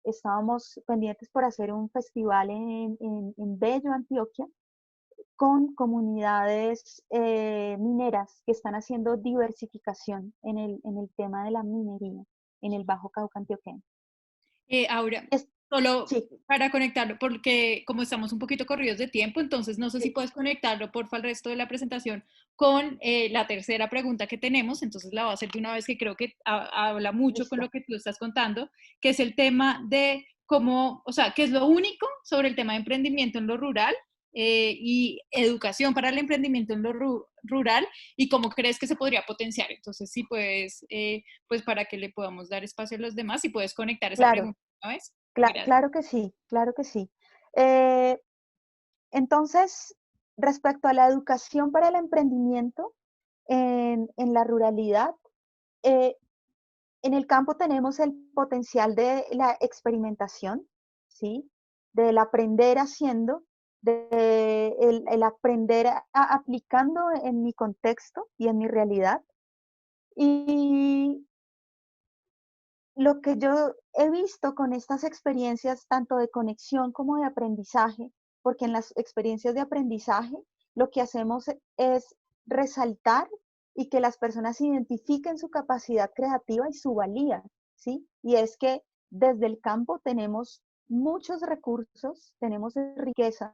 S5: Estábamos pendientes por hacer un festival en Bello, Antioquia, con comunidades mineras que están haciendo diversificación en el tema de la minería en el Bajo Cauca antioqueño.
S1: Aura,
S2: Solo
S5: Sí,
S2: para conectarlo, porque como estamos un poquito corridos de tiempo, entonces no sé si
S5: sí,
S2: puedes conectarlo, porfa, al resto de la presentación con la tercera pregunta que tenemos, entonces la voy a hacer de una vez que creo que habla mucho con
S5: listo.
S2: lo que tú estás contando, que es el tema de cómo, o sea, qué es lo único sobre el tema de emprendimiento en lo rural y educación para el emprendimiento en lo rural y cómo crees que se podría potenciar. Entonces, si puedes, pues para que le podamos dar espacio a los demás, si puedes conectar esa
S5: Claro,
S2: pregunta una vez. Gracias.
S5: claro que sí, claro que sí. Eh, entonces, respecto a la educación para el emprendimiento en la ruralidad, eh, en el campo tenemos el potencial de la experimentación, ¿sí? Del aprender haciendo, el aprender aplicando en mi contexto y en mi realidad. Y lo que yo he visto con estas experiencias, tanto de conexión como de aprendizaje, porque en las experiencias de aprendizaje lo que hacemos es resaltar y que las personas identifiquen su capacidad creativa y su valía, ¿sí? Y es que desde el campo tenemos muchos recursos, tenemos riqueza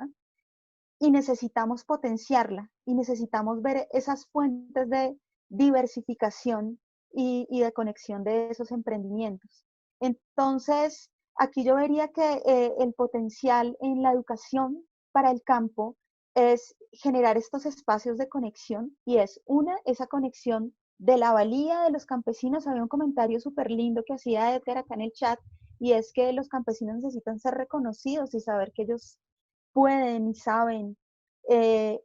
S5: y necesitamos potenciarla y necesitamos ver esas fuentes de diversificación y de conexión de esos emprendimientos. Entonces, aquí yo vería que el potencial en la educación para el campo es generar estos espacios de conexión y es esa conexión de la valía de los campesinos. Había un comentario súper lindo que hacía Edgar acá en el chat y es que los campesinos necesitan ser reconocidos y saber que ellos pueden y saben. Eh,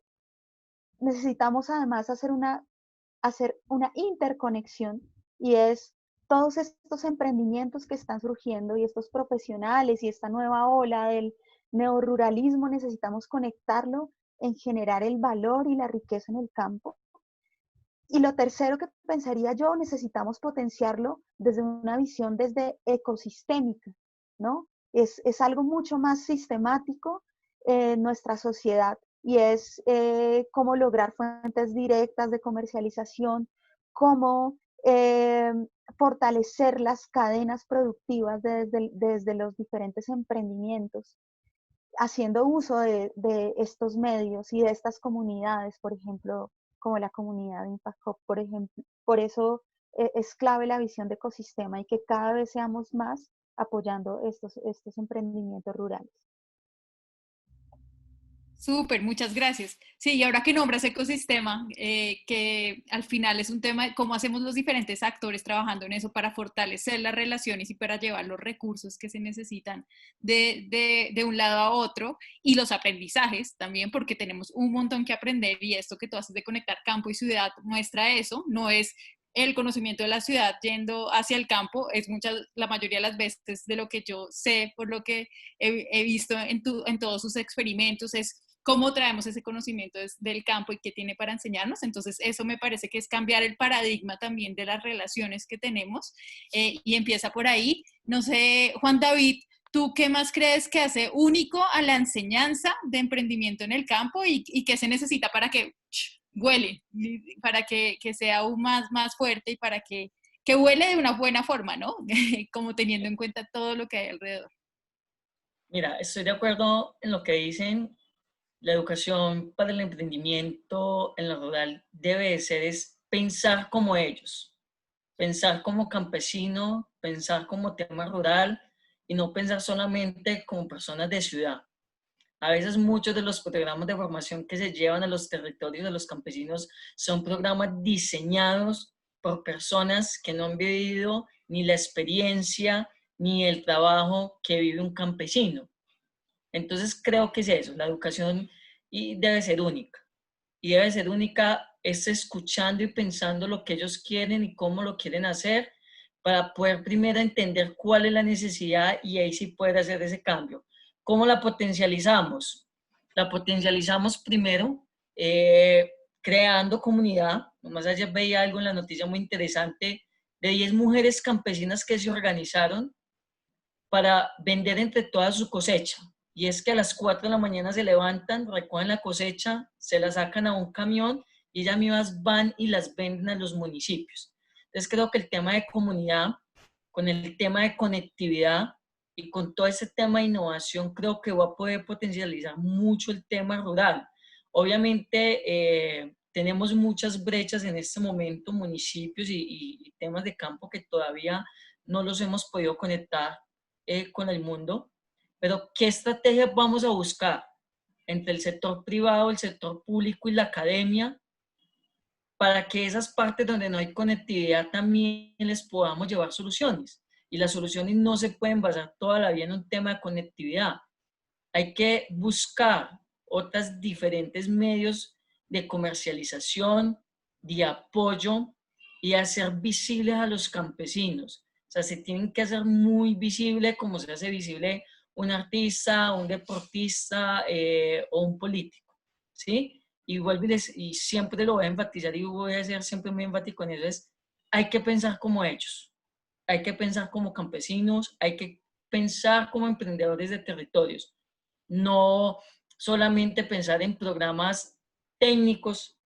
S5: necesitamos además hacer una interconexión y es todos estos emprendimientos que están surgiendo y estos profesionales y esta nueva ola del neoruralismo, necesitamos conectarlo en generar el valor y la riqueza en el campo. Y lo tercero que pensaría yo, necesitamos potenciarlo desde una visión desde ecosistémica, ¿no? Es algo mucho más sistemático en nuestra sociedad y es cómo lograr fuentes directas de comercialización, cómo fortalecer las cadenas productivas desde los diferentes emprendimientos, haciendo uso de estos medios y de estas comunidades, por ejemplo, como la comunidad de Impact Hub, por ejemplo. Por eso es clave la visión de ecosistema y que cada vez seamos más apoyando estos emprendimientos rurales.
S2: Súper, muchas gracias. Sí, y ahora que nombras ecosistema, que al final es un tema de cómo hacemos los diferentes actores trabajando en eso para fortalecer las relaciones y para llevar los recursos que se necesitan de un lado a otro y los aprendizajes también, porque tenemos un montón que aprender y esto que tú haces de conectar campo y ciudad muestra eso, no es el conocimiento de la ciudad yendo hacia el campo, es la mayoría de las veces de lo que yo sé, por lo que he visto en todos sus experimentos, es cómo traemos ese conocimiento del campo y qué tiene para enseñarnos. Entonces, eso me parece que es cambiar el paradigma también de las relaciones que tenemos y empieza por ahí. No sé, Juan David, ¿tú qué más crees que hace único a la enseñanza de emprendimiento en el campo y qué se necesita para que huele, para que sea aún más fuerte y para que huele de una buena forma, ¿no? Como teniendo en cuenta todo lo que hay alrededor.
S6: Mira, estoy de acuerdo en lo que dicen. La educación para el emprendimiento en lo rural debe de ser es pensar como ellos, pensar como campesino, pensar como tema rural y no pensar solamente como personas de ciudad. A veces muchos de los programas de formación que se llevan a los territorios de los campesinos son programas diseñados por personas que no han vivido ni la experiencia ni el trabajo que vive un campesino. Entonces creo que es eso, la educación debe ser única. Y debe ser única es escuchando y pensando lo que ellos quieren y cómo lo quieren hacer para poder primero entender cuál es la necesidad y ahí sí poder hacer ese cambio. ¿Cómo la potencializamos? La potencializamos primero creando comunidad. Nomás ayer veía algo en la noticia muy interesante de 10 mujeres campesinas que se organizaron para vender entre toda su cosecha. Y es que a las 4 de la mañana se levantan, recogen la cosecha, se la sacan a un camión y ellas mismas van y las venden a los municipios. Entonces creo que el tema de comunidad con el tema de conectividad y con todo ese tema de innovación creo que va a poder potencializar mucho el tema rural. Obviamente tenemos muchas brechas en este momento, municipios y temas de campo que todavía no los hemos podido conectar con el mundo, pero ¿qué estrategias vamos a buscar entre el sector privado, el sector público y la academia para que esas partes donde no hay conectividad también les podamos llevar soluciones? Y las soluciones no se pueden basar toda la vida en un tema de conectividad. Hay que buscar otros diferentes medios de comercialización, de apoyo y hacer visibles a los campesinos. O sea, se tienen que hacer muy visible como se hace visible un artista, un deportista o un político, ¿sí? Y, y siempre lo voy a enfatizar y voy a ser siempre muy enfático en eso, es hay que pensar como ellos, hay que pensar como campesinos, hay que pensar como emprendedores de territorios, no solamente pensar en programas técnicos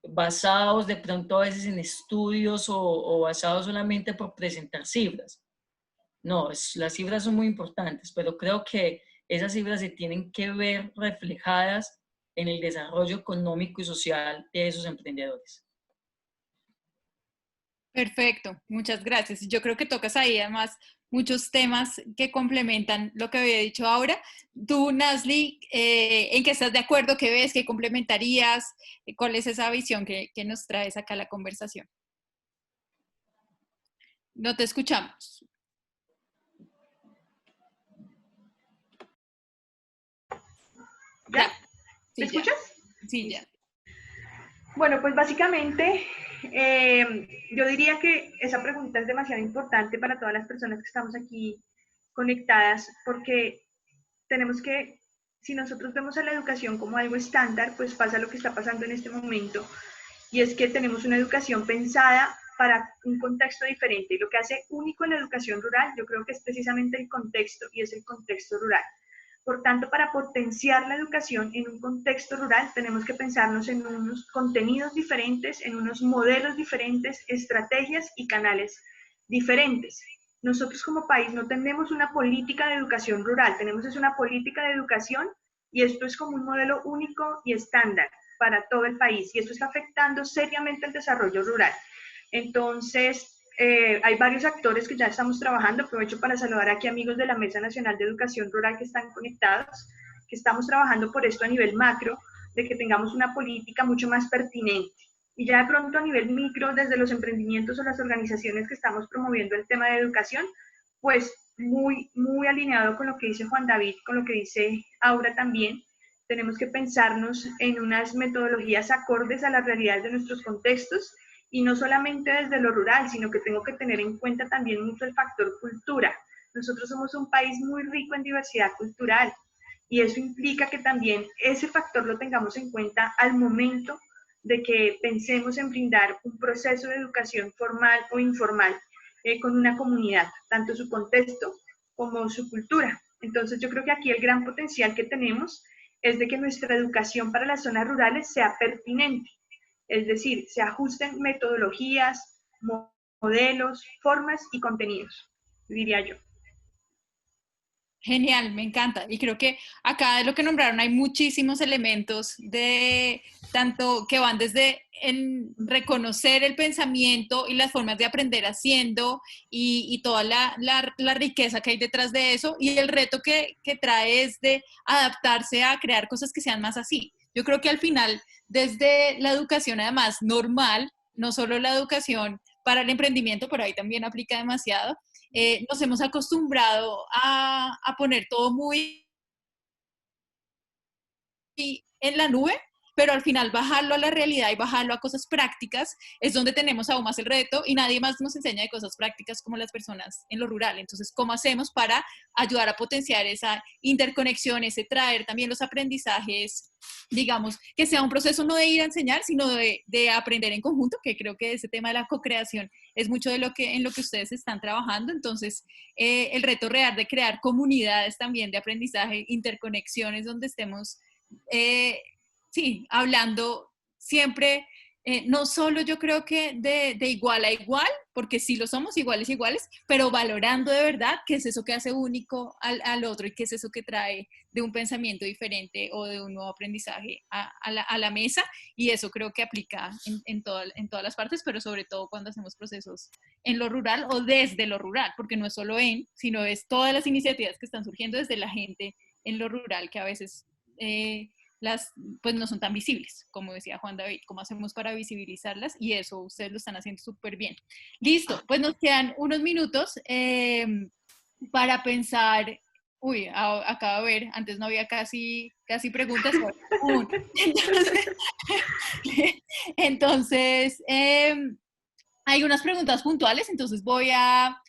S6: basados de pronto a veces en estudios o basados solamente por presentar cifras. No, las cifras son muy importantes, pero creo que esas cifras se tienen que ver reflejadas en el desarrollo económico y social de esos emprendedores.
S2: Perfecto, muchas gracias. Yo creo que tocas ahí además muchos temas que complementan lo que había dicho ahora. Tú, Nazli, ¿en qué estás de acuerdo? ¿Qué ves? ¿Qué complementarías? ¿Cuál es esa visión que nos traes acá a la conversación? No te escuchamos.
S4: ¿Ya?
S2: Sí,
S4: ¿Me escuchas?
S2: Sí, ya.
S4: Bueno, pues básicamente yo diría que esa pregunta es demasiado importante para todas las personas que estamos aquí conectadas, porque tenemos que, si nosotros vemos a la educación como algo estándar, pues pasa lo que está pasando en este momento, y es que tenemos una educación pensada para un contexto diferente. Y lo que hace único en la educación rural, yo creo que es precisamente el contexto, y es el contexto rural. Por tanto, para potenciar la educación en un contexto rural, tenemos que pensarnos en unos contenidos diferentes, en unos modelos diferentes, estrategias y canales diferentes. Nosotros como país no tenemos una política de educación rural, tenemos es una política de educación y esto es como un modelo único y estándar para todo el país y esto está afectando seriamente el desarrollo rural. Entonces, hay varios actores que ya estamos trabajando. Aprovecho para saludar aquí amigos de la Mesa Nacional de Educación Rural que están conectados, que estamos trabajando por esto a nivel macro, de que tengamos una política mucho más pertinente. Y ya de pronto a nivel micro, desde los emprendimientos o las organizaciones que estamos promoviendo el tema de educación, pues muy alineado con lo que dice Juan David, con lo que dice Aura también, tenemos que pensarnos en unas metodologías acordes a las realidades de nuestros contextos y no solamente desde lo rural, sino que tengo que tener en cuenta también mucho el factor cultura. Nosotros somos un país muy rico en diversidad cultural y eso implica que también ese factor lo tengamos en cuenta al momento de que pensemos en brindar un proceso de educación formal o informal con una comunidad, tanto su contexto como su cultura. Entonces yo creo que aquí el gran potencial que tenemos es de que nuestra educación para las zonas rurales sea pertinente. Es decir, se ajusten metodologías, modelos, formas y contenidos, diría yo.
S2: Genial, me encanta. Y creo que acá de lo que nombraron hay muchísimos elementos de tanto que van desde en reconocer el pensamiento y las formas de aprender haciendo y toda la riqueza que hay detrás de eso y el reto que trae es de adaptarse a crear cosas que sean más así. Yo creo que al final, desde la educación además normal, no solo la educación para el emprendimiento, pero ahí también aplica demasiado, nos hemos acostumbrado a poner todo muy en la nube, pero al final bajarlo a la realidad y bajarlo a cosas prácticas es donde tenemos aún más el reto y nadie más nos enseña de cosas prácticas como las personas en lo rural. Entonces, ¿cómo hacemos para ayudar a potenciar esa interconexión, ese traer también los aprendizajes, digamos, que sea un proceso no de ir a enseñar, sino de aprender en conjunto, que creo que ese tema de la co-creación es mucho de lo que en lo que ustedes están trabajando. Entonces, el reto real de crear comunidades también de aprendizaje, interconexiones donde estemos sí, hablando siempre, no solo yo creo que de igual a igual, porque sí lo somos iguales, pero valorando de verdad qué es eso que hace único al otro y qué es eso que trae de un pensamiento diferente o de un nuevo aprendizaje a la mesa, y eso creo que aplica en todas las partes, pero sobre todo cuando hacemos procesos en lo rural o desde lo rural, porque no es solo sino es todas las iniciativas que están surgiendo desde la gente en lo rural, que a veces pues no son tan visibles, como decía Juan David. ¿Cómo hacemos para visibilizarlas? Y eso ustedes lo están haciendo súper bien. Listo, pues nos quedan unos minutos para pensar. Uy, acabo de ver, antes no había casi preguntas. Entonces hay unas preguntas puntuales, entonces voy a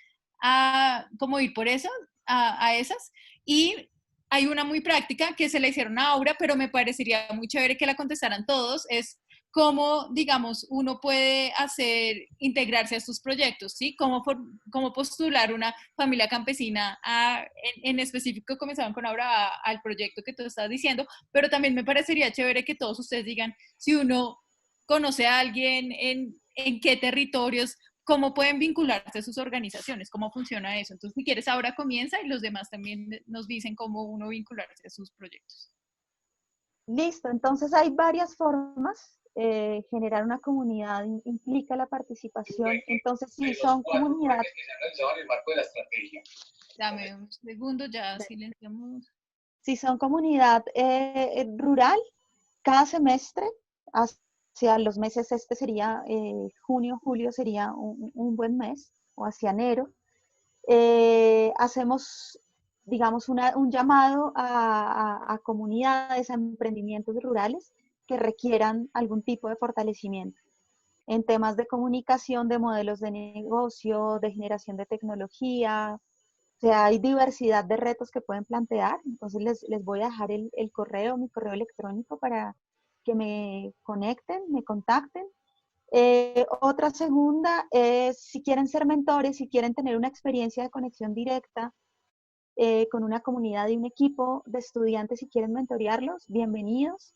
S2: como ir por eso, a esas. Y hay una muy práctica que se le hicieron a Aura, pero me parecería muy chévere que la contestaran todos, es cómo, digamos, uno puede integrarse a estos proyectos, ¿sí? Cómo postular una familia campesina, en específico comenzaban con Aura, al proyecto que tú estás diciendo, pero también me parecería chévere que todos ustedes digan, si uno conoce a alguien en qué territorios, cómo pueden vincularse a sus organizaciones, cómo funciona eso. Entonces, si quieres, ahora comienza y los demás también nos dicen cómo uno vincularse a sus proyectos.
S5: Listo, entonces hay varias formas. Generar una comunidad implica la participación. Entonces, si son comunidades...
S2: Dame un segundo, ya silenciamos.
S5: Si son comunidad rural, cada semestre, hacia los meses, este sería junio, julio sería un buen mes, o hacia enero, hacemos, digamos, un llamado a comunidades, a emprendimientos rurales que requieran algún tipo de fortalecimiento en temas de comunicación, de modelos de negocio, de generación de tecnología. O sea, hay diversidad de retos que pueden plantear. Entonces les voy a dejar mi correo electrónico para que me conecten, me contacten. Otra segunda es si quieren ser mentores, si quieren tener una experiencia de conexión directa con una comunidad y un equipo de estudiantes y quieren mentorearlos, bienvenidos.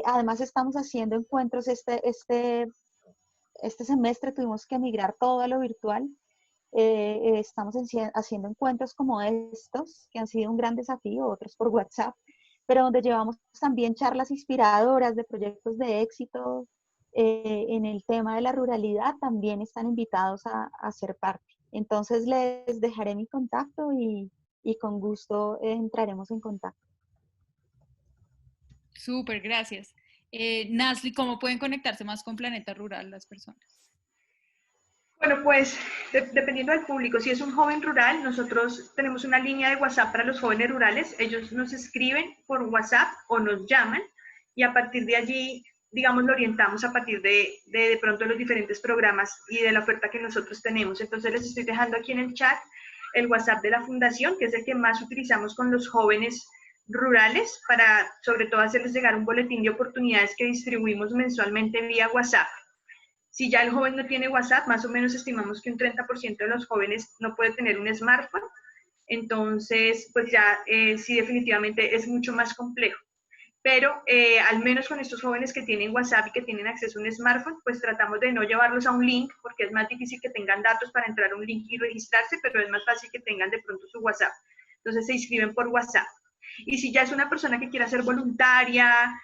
S5: Además estamos haciendo encuentros este semestre, tuvimos que migrar todo a lo virtual. Estamos haciendo encuentros como estos, que han sido un gran desafío, otros por WhatsApp, pero donde llevamos también charlas inspiradoras de proyectos de éxito en el tema de la ruralidad. También están invitados a ser parte. Entonces les dejaré mi contacto y con gusto entraremos en contacto.
S2: Súper, gracias. Nasli, ¿cómo pueden conectarse más con Planeta Rural las personas?
S4: Bueno, pues dependiendo del público, si es un joven rural, nosotros tenemos una línea de WhatsApp para los jóvenes rurales. Ellos nos escriben por WhatsApp o nos llaman y a partir de allí, digamos, lo orientamos a partir de pronto los diferentes programas y de la oferta que nosotros tenemos. Entonces les estoy dejando aquí en el chat el WhatsApp de la fundación, que es el que más utilizamos con los jóvenes rurales para sobre todo hacerles llegar un boletín de oportunidades que distribuimos mensualmente vía WhatsApp. Si ya el joven no tiene WhatsApp, más o menos estimamos que un 30% de los jóvenes no puede tener un smartphone, entonces pues ya sí definitivamente es mucho más complejo. Pero al menos con estos jóvenes que tienen WhatsApp y que tienen acceso a un smartphone, pues tratamos de no llevarlos a un link, porque es más difícil que tengan datos para entrar a un link y registrarse, pero es más fácil que tengan de pronto su WhatsApp. Entonces se inscriben por WhatsApp. Y si ya es una persona que quiera ser voluntaria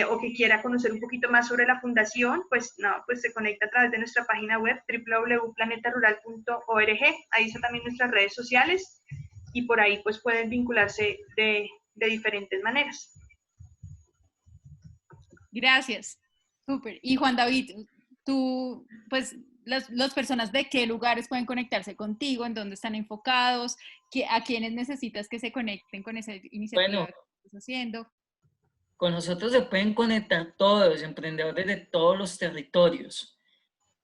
S4: o que quiera conocer un poquito más sobre la fundación, pues se conecta a través de nuestra página web www.planetarural.org. Ahí están también nuestras redes sociales y por ahí pues pueden vincularse de diferentes maneras.
S2: Gracias, súper. Y Juan David, tú, pues, las personas de qué lugares pueden conectarse contigo, en dónde están enfocados, a quiénes necesitas que se conecten con esa iniciativa que estás haciendo.
S6: Con nosotros se pueden conectar todos los emprendedores de todos los territorios.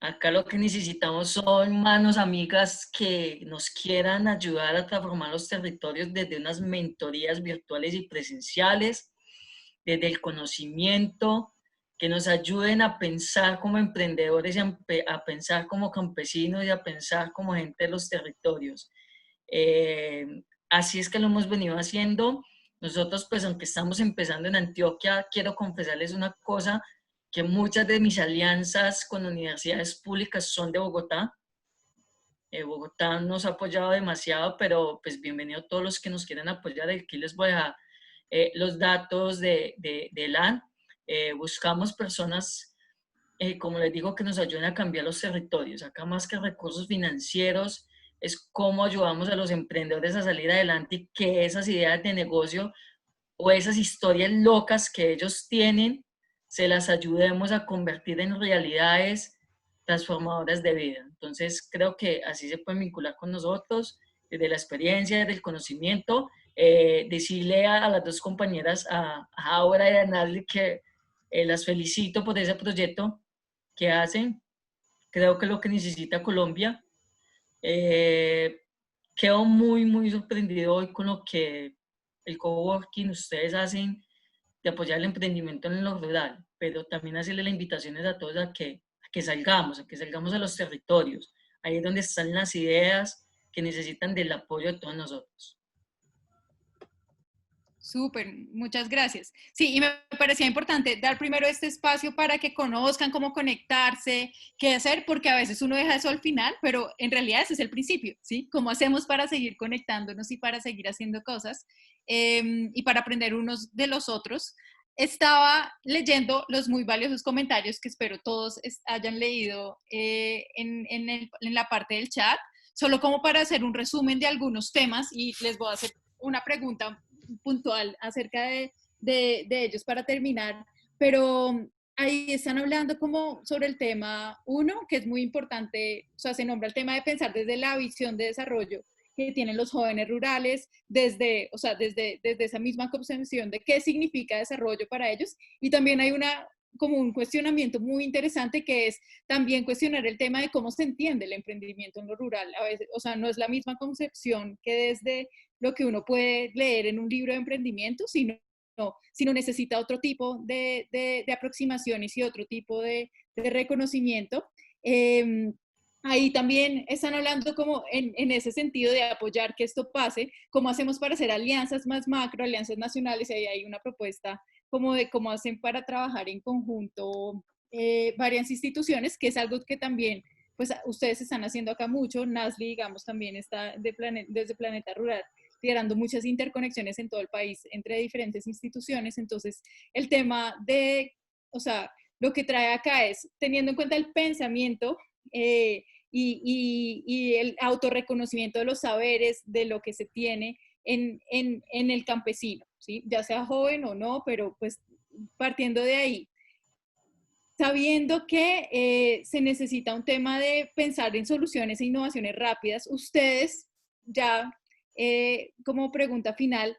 S6: Acá lo que necesitamos son manos amigas que nos quieran ayudar a transformar los territorios desde unas mentorías virtuales y presenciales, desde el conocimiento, que nos ayuden a pensar como emprendedores, a pensar como campesinos y a pensar como gente de los territorios. Así es que lo hemos venido haciendo. Nosotros, pues, aunque estamos empezando en Antioquia, quiero confesarles una cosa, que muchas de mis alianzas con universidades públicas son de Bogotá. Bogotá nos ha apoyado demasiado, pero pues bienvenido a todos los que nos quieran apoyar. Aquí les voy a dejar los datos de LAN. Buscamos personas, como les digo, que nos ayuden a cambiar los territorios. Acá más que recursos financieros, es cómo ayudamos a los emprendedores a salir adelante y que esas ideas de negocio o esas historias locas que ellos tienen, se las ayudemos a convertir en realidades transformadoras de vida. Entonces, creo que así se pueden vincular con nosotros, desde la experiencia, desde el conocimiento. Decirle a las dos compañeras, a Aura y a Natalie, que las felicito por ese proyecto que hacen. Creo que es lo que necesita Colombia. Quedo muy sorprendido hoy con lo que el coworking ustedes hacen de apoyar el emprendimiento en lo rural, pero también hacerle las invitaciones a todos a que salgamos a los territorios. Ahí es donde están las ideas que necesitan del apoyo de todos nosotros.
S2: Súper, muchas gracias. Sí, y me parecía importante dar primero este espacio para que conozcan cómo conectarse, qué hacer, porque a veces uno deja eso al final, pero en realidad ese es el principio, ¿sí? ¿Cómo hacemos para seguir conectándonos y para seguir haciendo cosas y para aprender unos de los otros? Estaba leyendo los muy valiosos comentarios que espero todos hayan leído en la parte del chat, solo como para hacer un resumen de algunos temas y les voy a hacer una pregunta puntual acerca de ellos para terminar, pero ahí están hablando como sobre el tema 1, que es muy importante, o sea, se nombra el tema de pensar desde la visión de desarrollo que tienen los jóvenes rurales, desde esa misma concepción de qué significa desarrollo para ellos, y también hay como un cuestionamiento muy interesante que es también cuestionar el tema de cómo se entiende el emprendimiento en lo rural. A veces, o sea, no es la misma concepción que desde lo que uno puede leer en un libro de emprendimiento, sino necesita otro tipo de aproximaciones y otro tipo de reconocimiento. Ahí también están hablando como en ese sentido de apoyar que esto pase, cómo hacemos para hacer alianzas más macro, alianzas nacionales, y ahí hay una propuesta como de cómo hacen para trabajar en conjunto varias instituciones, que es algo que también pues ustedes están haciendo acá mucho. Nasli, digamos, también está desde Planeta Rural liderando muchas interconexiones en todo el país entre diferentes instituciones. Entonces, el tema o sea, lo que trae acá es, teniendo en cuenta el pensamiento y el autorreconocimiento de los saberes, de lo que se tiene en el campesino, ¿sí? Ya sea joven o no, pero pues partiendo de ahí, sabiendo que se necesita un tema de pensar en soluciones e innovaciones rápidas, ustedes ya como pregunta final,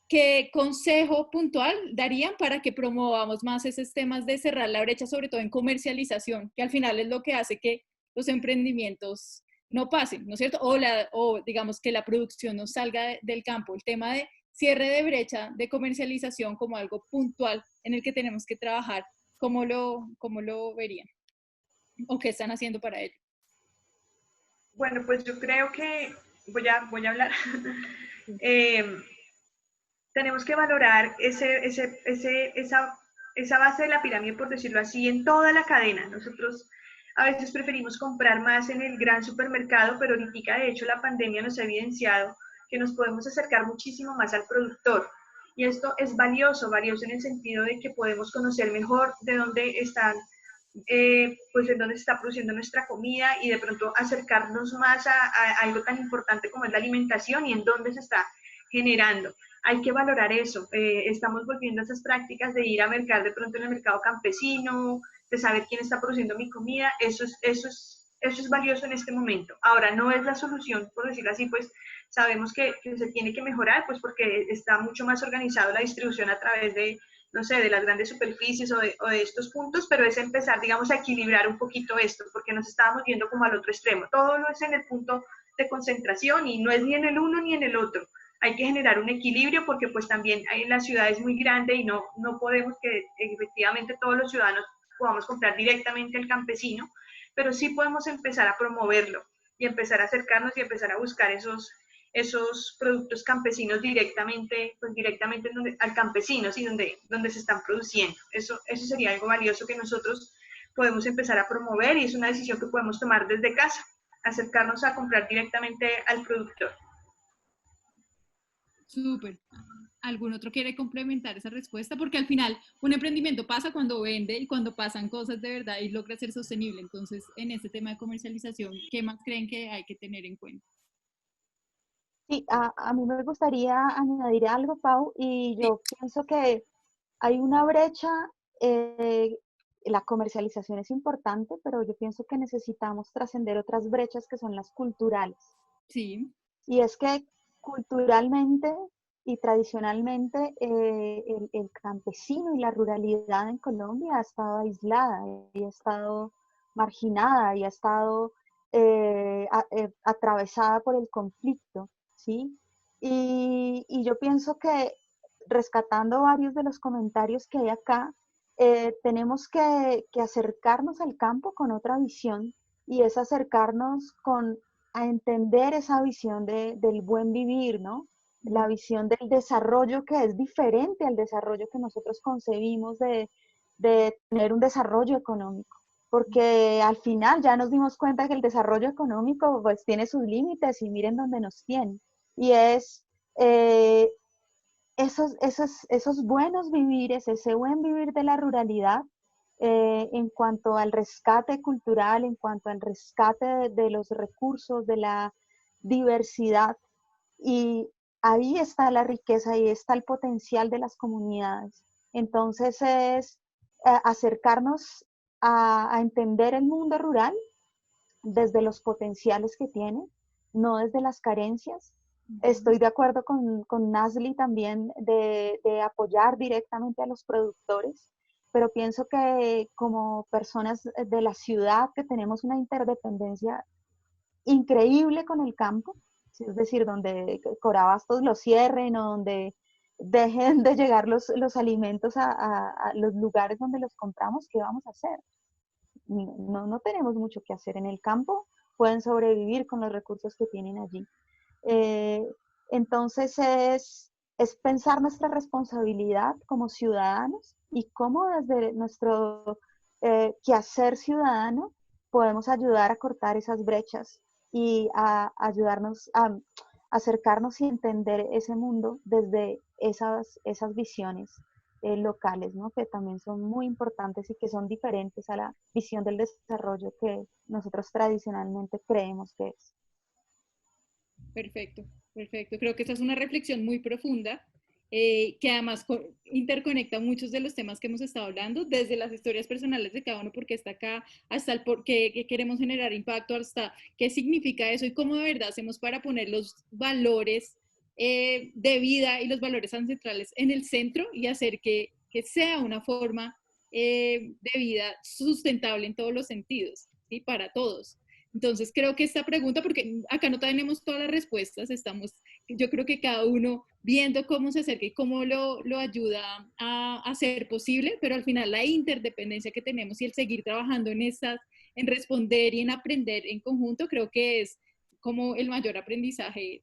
S2: ¿qué consejo puntual darían para que promovamos más esos temas de cerrar la brecha, sobre todo en comercialización, que al final es lo que hace que los emprendimientos no pasen, ¿no es cierto? O digamos que la producción no salga del campo. El tema de cierre de brecha de comercialización como algo puntual en el que tenemos que trabajar, ¿cómo lo verían? ¿O qué están haciendo para ello?
S4: Bueno, pues yo creo que voy a hablar. Tenemos que valorar esa base de la pirámide, por decirlo así, en toda la cadena. Nosotros a veces preferimos comprar más en el gran supermercado, pero ahorita de hecho la pandemia nos ha evidenciado que nos podemos acercar muchísimo más al productor. Y esto es valioso en el sentido de que podemos conocer mejor de dónde están, pues en dónde se está produciendo nuestra comida y de pronto acercarnos más a algo tan importante como es la alimentación y en dónde se está generando. Hay que valorar eso. Estamos volviendo a esas prácticas de ir a mercar de pronto en el mercado campesino, de saber quién está produciendo mi comida. Eso es valioso en este momento. Ahora, no es la solución, por decirlo así, pues sabemos que se tiene que mejorar, pues porque está mucho más organizado la distribución a través de, no sé, de las grandes superficies o de estos puntos, pero es empezar, digamos, a equilibrar un poquito esto, porque nos estábamos yendo como al otro extremo. Todo lo es en el punto de concentración y no es ni en el uno ni en el otro. Hay que generar un equilibrio porque pues también la ciudad es muy grande y no podemos que efectivamente todos los ciudadanos podamos comprar directamente al campesino, pero sí podemos empezar a promoverlo y empezar a acercarnos y empezar a buscar esos productos campesinos directamente al campesino, ¿sí? donde se están produciendo. Eso sería algo valioso que nosotros podemos empezar a promover y es una decisión que podemos tomar desde casa. acercarnos a comprar directamente al productor.
S2: Súper. ¿Algún otro quiere complementar esa respuesta? Porque al final un emprendimiento pasa cuando vende y cuando pasan cosas de verdad y logra ser sostenible. Entonces, en este tema de comercialización, ¿qué más creen que hay que tener en cuenta?
S5: Sí, a mí me gustaría añadir algo, Pau, y yo pienso que hay una brecha, la comercialización es importante, pero yo pienso que necesitamos trascender otras brechas que son las culturales.
S2: Sí,
S5: Y es que culturalmente y tradicionalmente el campesino y la ruralidad en Colombia ha estado aislada y ha estado marginada y ha estado atravesada por el conflicto, ¿sí? Y yo pienso que rescatando varios de los comentarios que hay acá, tenemos que acercarnos al campo con otra visión y es acercarnos con a entender esa visión del buen vivir, ¿no? La visión del desarrollo que es diferente al desarrollo que nosotros concebimos de tener un desarrollo económico. Porque al final ya nos dimos cuenta que el desarrollo económico pues tiene sus límites y miren dónde nos tiene. Y es esos buenos vivires, ese buen vivir de la ruralidad, en cuanto al rescate cultural, en cuanto al rescate de los recursos, de la diversidad. Y ahí está la riqueza, ahí está el potencial de las comunidades. Entonces es acercarnos a entender el mundo rural desde los potenciales que tiene, no desde las carencias. Estoy de acuerdo con Nasli también de apoyar directamente a los productores, pero pienso que como personas de la ciudad que tenemos una interdependencia increíble con el campo, es decir, donde Corabastos lo cierren o donde dejen de llegar los alimentos a los lugares donde los compramos, ¿qué vamos a hacer? No tenemos mucho que hacer en el campo, pueden sobrevivir con los recursos que tienen allí. Eh, entonces es pensar nuestra responsabilidad como ciudadanos y cómo desde nuestro quehacer ciudadano podemos ayudar a cortar esas brechas y a ayudarnos a acercarnos y entender ese mundo desde esas visiones locales, ¿no? Que también son muy importantes y que son diferentes a la visión del desarrollo que nosotros tradicionalmente creemos que es.
S2: perfecto, perfecto. Creo que esa es una reflexión muy profunda que además interconecta muchos de los temas que hemos estado hablando, desde las historias personales de cada uno, porque está acá, hasta el por qué que queremos generar impacto, hasta qué significa eso y cómo de verdad hacemos para poner los valores de vida y los valores ancestrales en el centro y hacer que sea una forma de vida sustentable en todos los sentidos, ¿sí? Para todos. Entonces creo que esta pregunta, porque acá no tenemos todas las respuestas, yo creo que cada uno viendo cómo se acerca y cómo lo ayuda a ser posible, pero al final la interdependencia que tenemos y el seguir trabajando en responder y en aprender en conjunto, creo que es como el mayor aprendizaje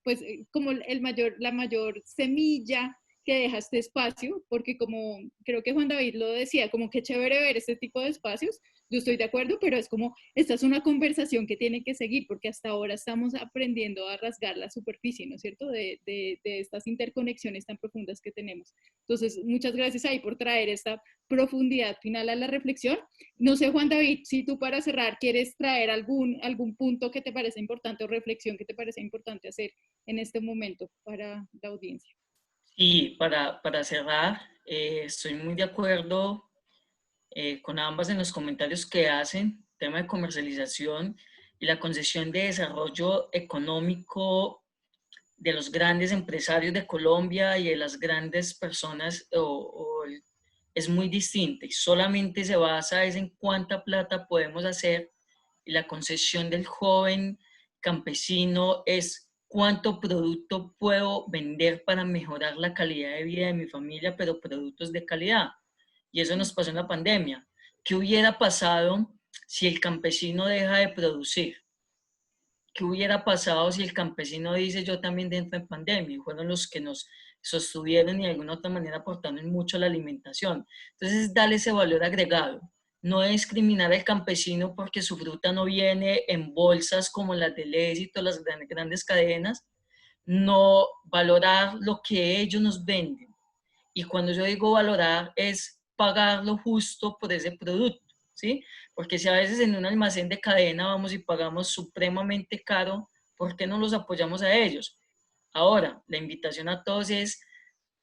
S2: pues como la mayor semilla que deja este espacio, porque como creo que Juan David lo decía, como que chévere ver este tipo de espacios, yo estoy de acuerdo, pero es como, esta es una conversación que tiene que seguir, porque hasta ahora estamos aprendiendo a rasgar la superficie, ¿no es cierto?, de estas interconexiones tan profundas que tenemos. Entonces, muchas gracias ahí por traer esta profundidad final a la reflexión. No sé, Juan David, si tú para cerrar quieres traer algún punto que te parece importante o reflexión que te parece importante hacer en este momento para la audiencia.
S6: Y para cerrar, estoy muy de acuerdo con ambas en los comentarios que hacen, tema de comercialización y la concepción de desarrollo económico de los grandes empresarios de Colombia y de las grandes personas es muy distinta y solamente se basa en cuánta plata podemos hacer y la concepción del joven campesino es cuánto producto puedo vender para mejorar la calidad de vida de mi familia, pero productos de calidad. Y eso nos pasó en la pandemia. ¿Qué hubiera pasado si el campesino deja de producir? ¿Qué hubiera pasado si el campesino dice yo también dentro en pandemia? Y fueron los que nos sostuvieron y de alguna otra manera aportaron mucho a la alimentación. Entonces, darle ese valor agregado. no discriminar al campesino porque su fruta no viene en bolsas como las del éxito, las grandes cadenas, no valorar lo que ellos nos venden. Y cuando yo digo valorar es pagar lo justo por ese producto, ¿sí? Porque si a veces en un almacén de cadena vamos y pagamos supremamente caro, ¿por qué no los apoyamos a ellos? Ahora, la invitación a todos es,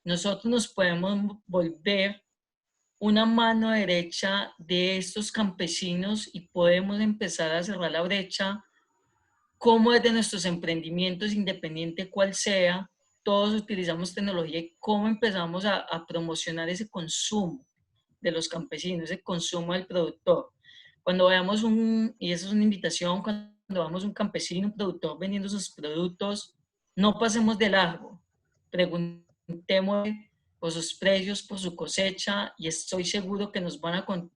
S6: nosotros nos podemos volver una mano derecha de estos campesinos y podemos empezar a cerrar la brecha, cómo desde nuestros emprendimientos, independiente cuál sea, todos utilizamos tecnología y cómo empezamos a promocionar ese consumo de los campesinos, ese consumo del productor. Cuando veamos y esa es una invitación, cuando veamos un campesino, un productor vendiendo sus productos, no pasemos de largo, preguntemos por sus precios, por su cosecha, y estoy seguro que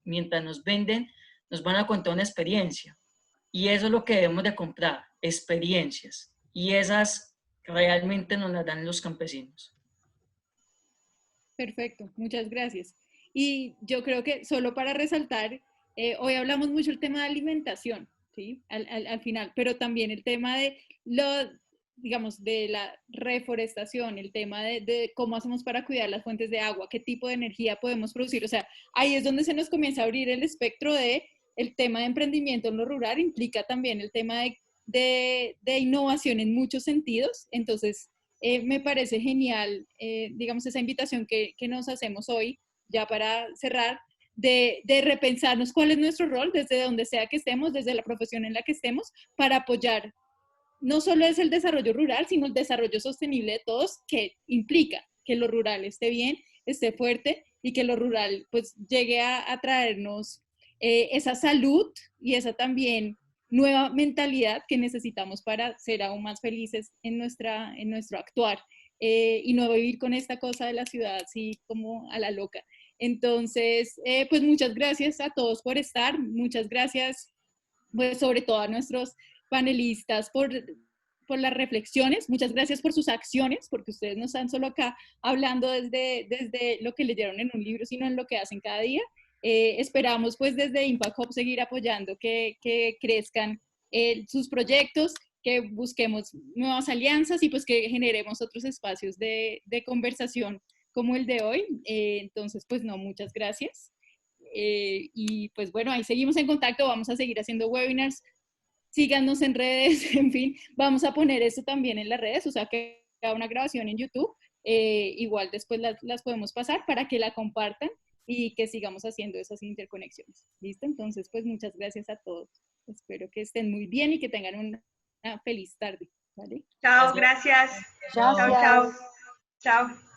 S6: mientras nos venden, nos van a contar una experiencia. Y eso es lo que debemos de comprar, experiencias. Y esas realmente nos las dan los campesinos.
S2: Perfecto, muchas gracias. Y yo creo que solo para resaltar, hoy hablamos mucho el tema de alimentación, ¿sí? Al final, pero también el tema de digamos, de la reforestación, el tema de cómo hacemos para cuidar las fuentes de agua, qué tipo de energía podemos producir. O sea, ahí es donde se nos comienza a abrir el espectro de el tema de emprendimiento en lo rural, implica también el tema de innovación en muchos sentidos. Entonces, me parece genial, digamos, esa invitación que nos hacemos hoy, ya para cerrar, de repensarnos cuál es nuestro rol desde donde sea que estemos, desde la profesión en la que estemos, para apoyar no solo es el desarrollo rural, sino el desarrollo sostenible de todos, que implica que lo rural esté bien, esté fuerte y que lo rural pues llegue a traernos esa salud y esa también nueva mentalidad que necesitamos para ser aún más felices en nuestro actuar y no vivir con esta cosa de la ciudad así como a la loca. Entonces, pues muchas gracias a todos por estar, muchas gracias pues sobre todo a nuestros panelistas por las reflexiones, muchas gracias por sus acciones, porque ustedes no están solo acá hablando desde lo que leyeron en un libro, sino en lo que hacen cada día. Esperamos pues desde Impact Hub seguir apoyando que crezcan sus proyectos, que busquemos nuevas alianzas y pues que generemos otros espacios de conversación como el de hoy. Entonces, pues no, muchas gracias. Y pues bueno, ahí seguimos en contacto, vamos a seguir haciendo webinars, síganos en redes, en fin, vamos a poner esto también en las redes, o sea que haga una grabación en YouTube, igual después las podemos pasar para que la compartan y que sigamos haciendo esas interconexiones. ¿Listo? Entonces, pues muchas gracias a todos. Espero que estén muy bien y que tengan una feliz tarde. ¿Vale?
S4: Chao, gracias.
S5: Gracias.
S4: Chao, chao. Chao.